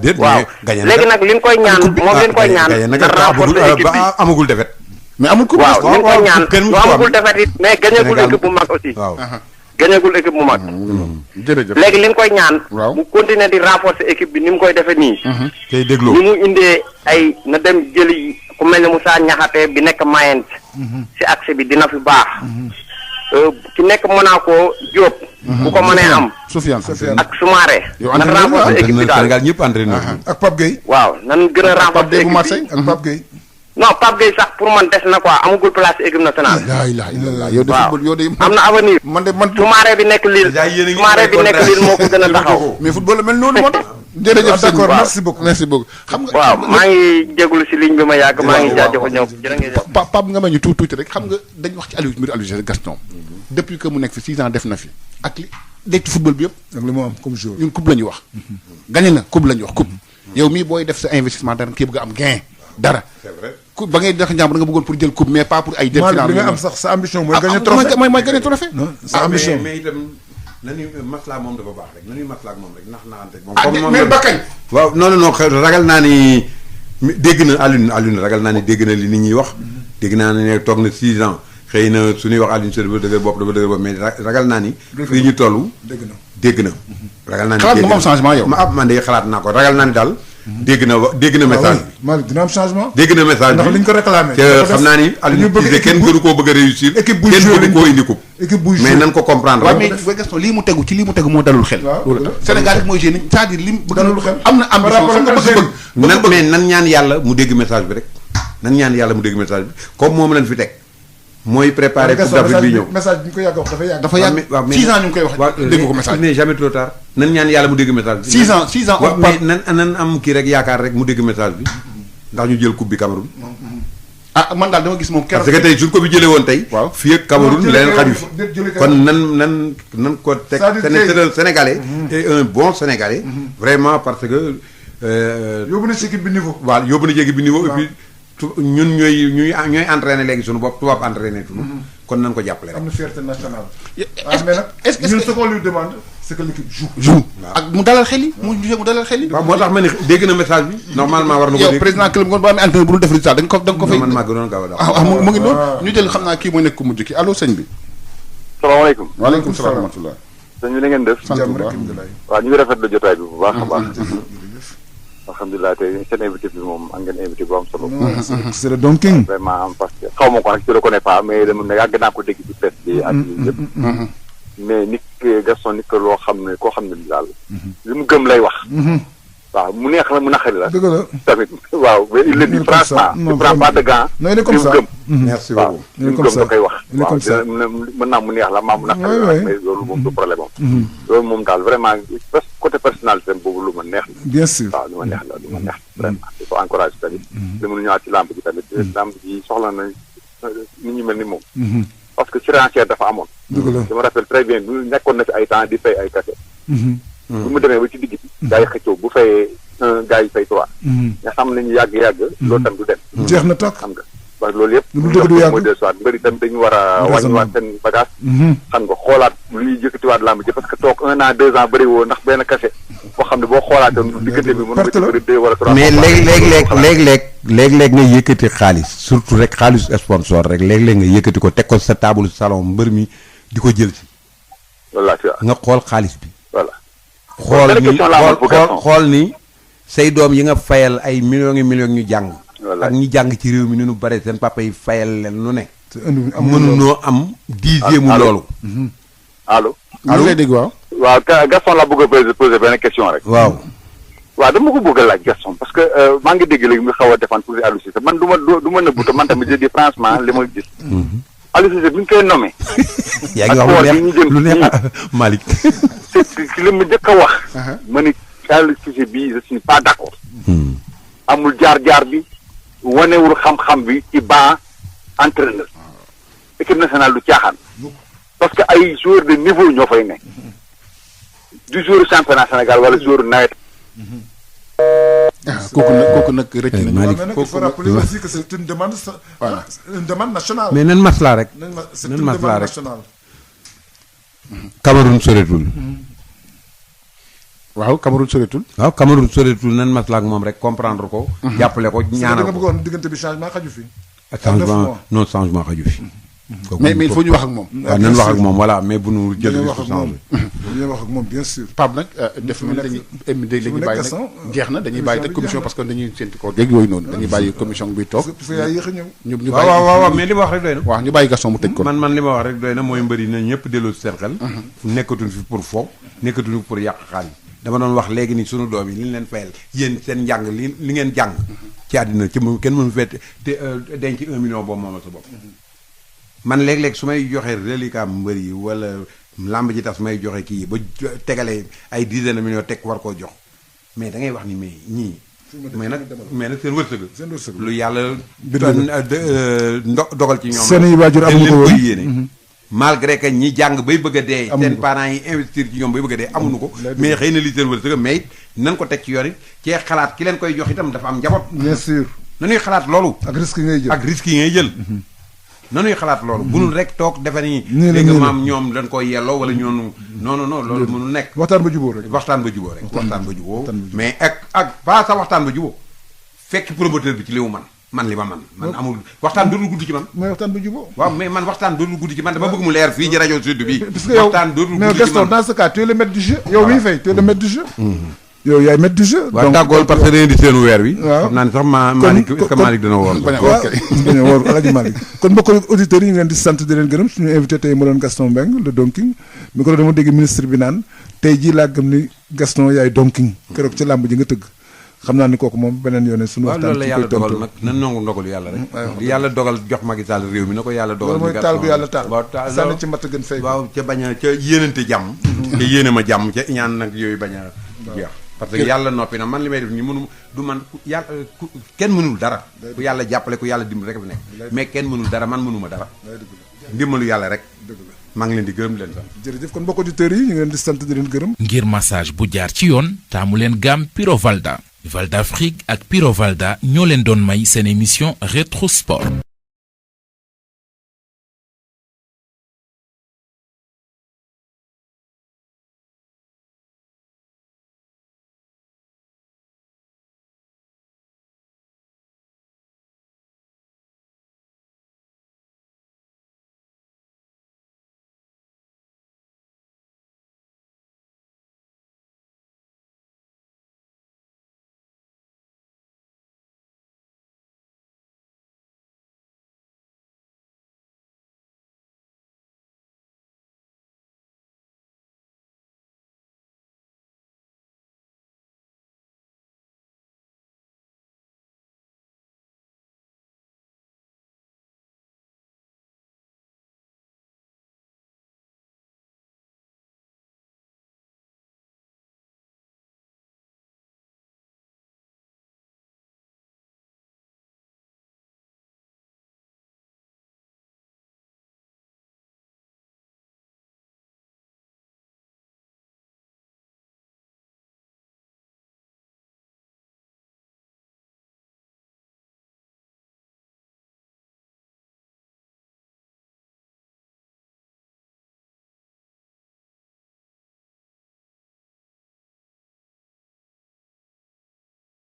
déet waaw léegi nag li ñu koy ñaan moom li ñu koy ñaan. na renforcer équipe bi amagul defet. mais amul coupe waaw li ñu koy ñaan lu amagul defet it mais gañagul équipe bu mag aussi. waaw gañagul équipe bu mag. jërëjëf léegi li ñu koy ñaan. waaw mu continuer di renforcer équipe bi ni mu koy defee nii. tey dégloo ni mu indee ay na dem jëli ku mel ne Moussa Niakhaté bi nekk Mayence. si accès bi dina fi baax. ki nekk Monaco Diop. bu ko mënee am. Soufiane ak Soumaré. yow nan renforcer équipe bi daal Sénégal ñëpp entraîneur. ak Pape Gueye. waaw nan gën a renforcer équipe bi ak Pape Gueye. non Pape Gueye sax pour man des na quoi amagul place équipe nationale. laa ilaaha illallaah yow de waaw football yow de. am na avenir. man Soumaré bi nekk Lille. Soumaré bi nekk Lille moo ko gën a taxaw. mais football la mel noonu moo tax. jërëjëf d'accord waaw merci beaucoup merci beaucoup. xam nga waaw maa ngi jégalu si ligne bi ma yàgg maa ngi jaajëfal ñëw jërë ngeen jëf. Pape nga may ñu tuuti rek xam nga dañ wax ci Aliou Cissé Gaston. depuis que mu nekk fi 6 ans def na fi ak li dégg ci football bi yëpp. ak li mu am comme joueur. ñun coupe la ñuy wax. gagné na coupe la ñuy wax coupe. yow mii booy def sa investissement dara kii bëgg a am gain dara. c'est vrai coupe ba ngay def njàmbur da nga bëggoon pour jël coupe mais pas pour ay. jël final li nga am sax sa ambition mooy gagner trophée. mooy gagner trophée. non sa ambition mais itam nañu maslaa moom dafa baax rek nañuy maslaa ak moom rek nax naante moom. comme mais Bakay. waaw non ragal naa ni dégg na Alioune ragal naa ne dégg na li nit ñi wax. dégg naa ne toog na 6 ans xëy na su ñuy wax Alioune Sèye dafa dëgër bopp mais ragal naa ni. fii ñu toll. dégg na. ragal naa ni xalaat nga moom changement yow. man de xalaat naa ko ragal naa ni daal. dégg na message bi. Malick dina am changement. dégg na message bi ndax liñ ko réclamé. te xam naa ni Aliou Cissé kenn gënu koo bëgg a réussir. équipe buy kenn joué gënu koo indi ko. équipe buy mais nan ko comprendre. waaw mais Gaston lii mu tegu moo dalul xel. Sénégal rek mooy génn c'est-à-dire lim. dalul xel am na ambition mais nan ñaan yàlla mu dégg message bi rek. nan ñaan yàlla mu dégg message bi comme moom lañ fi teg. mooy préparé coupe d'Afrique bi ñëw message bi ñu ko yàgg wax dafa yàgg. waaw mais 6 ans ñu ngi koy wax dégg ko message. mais jamais trop tard. nan ñaan yàlla mu dégg message bi. 6 ans waaw mais nan am kii rek yaakaar rek mu dégg message bi ndax ñu jël coupe bi Cameroun. man daal dama gis moom keroog. parce que tey suñ ko bi jëlee woon tey. waaw fii ak Cameroun leneen xaju fi. kon nan ko teg. c'est un Sénégalais. et un bon Sénégalais. vraiment parce que. yóbbu na ci équipe bi niveau. waaw yóbbu na ci équipe bi niveau et puis ñun ñooy entraîné léegi suñu bopp tubaab entraîné tuñu. kon nan ko jàppale rek. am na fierté nationale. mais nag ñun ce qu'on lui demande c'est que l'équipe joue. ak mu dalal xel yi mu dalal xel yi. waaw moo tax ma ne dégg na message bi. normalement war na ko dégg yow président club ngoon boo amee entraîneur bu dul def résultat da nga ko fay. man maa gënoon gaaw a daal. mu ngi noonu ñu jël xam naa kii mooy nekk ku mujj ki allo sëñ bi. salaamaaleykum. waaleykum salaam wa rahmatulah. sëñ bi na ngeen def. sant bu baax waaw ñu ngi rafetlu jotaay bi bu baax a baax. alhamdulilah tey seen invité bi moom am ngeen invité bu am solo. c'est le Don King. vraiment parce que xaw ma ko nag je le connais pas mais dama ne yàgg naa ko dégg ci presse bi ak yëpp. mais nit Gaston nit loo xam ne koo xam ne daal. li mu gëm lay wax. waaw mu neex la mu naqari la. dëgg la tamit waaw mais il le dit franchement. il prend pas de gants. non il est comme ça gëm. merci beaucoup. li mu gëm da koy wax. waaw mën naa mu neex la maa mu naqari la mais loolu moom du problème am. loolu moom daal vraiment côté personnalité boobu lu ma neex la. bien sûr waaw lu ma neex la lu ma neex vraiment il faut encourager tamit. li mu ñëwaat ci lamb ji tamit. lamb ji soxla na nit ñu mel ni moom. parce que surenchère dafa amoon. dëgg la je me rappelle très bien bu nekkoon na fi ay temps di fay ay cachet. bu mu demee ba ci digg bi. gars yi xëccoo bu fayee un gars yi fay 3. nga xam ne ñu yàgg. loolu tam du dem. jeex na takk xam nga parce que loolu yëpp. lu dëgg du yàgg mooy dellusiwaat mbëri tam dañu war a wàññiwaat seen bagage. xam nga xoolaat luy yëkkatiwaat làmb ji parce que toog 1 an 2 ans bëri woo ndax benn cachet boo xam ne boo xoolaatoon diggante bi mën nga ci bëri 2 wala 3. mais léeg-léeg nga yëkkati xaalis surtout rek xaalis sponsor rek léeg-léeg nga yëkkati ko teg ko sa table salon mbër mi di ko jël si. voilà nga xool xaalis bi. voilà. xool ni say doom yi nga fayal ay millions ñu jàng. ak ñi jàng ci réew mi ni nu bare seen papa yi fayal leen lu ne. mënunoo am 10e loolu. allo. allo lay dégg waaw. waaw Gaston la bëgg a poser benn question rek. waaw dama ko bëgg a laaj Gaston parce que maa ngi dégg léegi mu xaw a défendre pour Aliou Cissé man du ma nëbbu te man tamit je dis franchement li ma gis. Aliou Cissé bi ñu koy nommé. yaa ngi wax lu neex Malick. ci li mu njëkk a wax. ma ni Aliou Cissé bii je suis pas d'accord. amul jaar-jaar bi wanewul xam-xam bi ci ban entraîneur. équipe nationale du caaxaan. parce que ay joueurs de niveau ñoo fay nekk. du joueur championnat Sénégal wala joueur nawet. kooku nag rëcc nañu. mais nag il faut rappeler aussi que c'est une demande nationale. mais nan maslaa rek. c'est une demande nationale. Cameroun soreetul. waaw Cameroun soreetul. waaw Cameroun soreetul nan maslaa ak moom rek comprendre ko. jàppale ko ñaanal nga ko. bëggoon diggante bi changement xaju fi. changement xaju fi. mais il faut ñu wax ak moom. waaw nañ wax ak moom voilà mais bu nu jël risque changé. dañuy wax ak moom bien sûr. Pape nag def na dañuy dañuy bàyyi nag jeex na dañuy bàyyi nag commission parce que dañuy séntu ko géeg yooyu noonu dañuy bàyyi commission bi toog. parce que yaa yéex a ñëw. ñu bàyyi waaw mais li ma wax rek doy na. waaw ñu bàyyi Gaston mu tëj ko. man li ma wax rek doy na mooy mbëri na ñëpp delloo si seen xel. nekkatuñ fi pour fo nekkatuñ fi pour yàq xaalis dama doon wax léegi ni sunu doom yi li ñu leen fayal yéen seen njàng li ngeen jàng ci àddina ci kenn mënu fee te denc 1 million boobu moom sa bopp. man léeg-léeg su may joxe reliquat mbër yi wala làmb ji tas may joxe kii ba tegale ay dizaine de millions teg war koo jox mais da ngay wax ni mais ñii. mais nag seen wërsëg. lu yàlla. dogal ci ñoom. seen i waajur amuñu ko woon yéene. malgré que ñi jàng bay bëgg a dee. seen parents yi investir ci ñoom bay bëgg a dee amuñu ko. mais xëy na li seen wërsëg mais it nan ko teg ci yoon it cee xalaat ki leen koy jox itam dafa am njaboot. bien sûr. nanuy xalaat loolu. ak risque yi ngay jël nanuy xalaat loolu. bunul rek toog defe ni. léegi maam ñoom dañ koy yelloo wala ñoonu. non loolu mënul nekk. waxtaan ba jubóo rek. waxtaan ba jubóo mais ak pas sa waxtaan ba jubóo fekk promoteur bi ci li mu man li ma man amul waxtaan dootul guddi ci man. mooy waxtaan bu jubóo. waaw mais man waxtaan dootul guddi ci man dama bëgg mu leer fii ci rajo Sud bi. parce que yow waxtaan dootul guddi mais ci Gaston man dans ce cas tu es le maître du jeu. yow miy fay tu es le maître du jeu. yow yaay maître du jeu. waaw tàggool parce que dañuy di seenu weer wi. waaw xam naa ne sax Malick est-ce que Malick dana woor. bañ a waaw bañ a woor Alaaji Malick kon mbokk auditeurs yi ñu leen di sant di leen gërëm suñu invité tey mu doon Gaston Mbengue le Don King mi ko dama dégg ministre bi naan tey jii laa gëm ni Gaston yaay Don King keroog ci làmb ji nga tëgg xam naa ni kooku moom beneen yoone suñu waaw waxtaan loolu la ci yàlla koy dogal tontu nag na nangu ndogalu yàlla rek. li yàlla dogal jox Macky Sall réew mi na ko yàlla dogal. loolu mooy taal bu yàlla taal waaw taal sànni ci matt gën fay waaw ca bañ a ca yéenante jàmm. te yéene ma jàmm ca ñaan nag yooyu bañ a jeex. parce que yàlla noppi na man li may def nii mënu du man yàlla kenn mënul dara. ku yàlla jàppale ku yàlla dimbali rek fi nekk. mais kenn mënul dara man mënuma dara. ndimbalu yàlla rek. maa ngi leen di gërëm di leen sant. jërëjëf kon mbokk auditeurs yi ñu ngi leen di sant di leen gërëm. ngir massage bu jaar ci yoon taamu leen gamme Piro Valda. Val d'Afrique ak Piro Valda ñoo leen doon may seen émission Rétro Sport.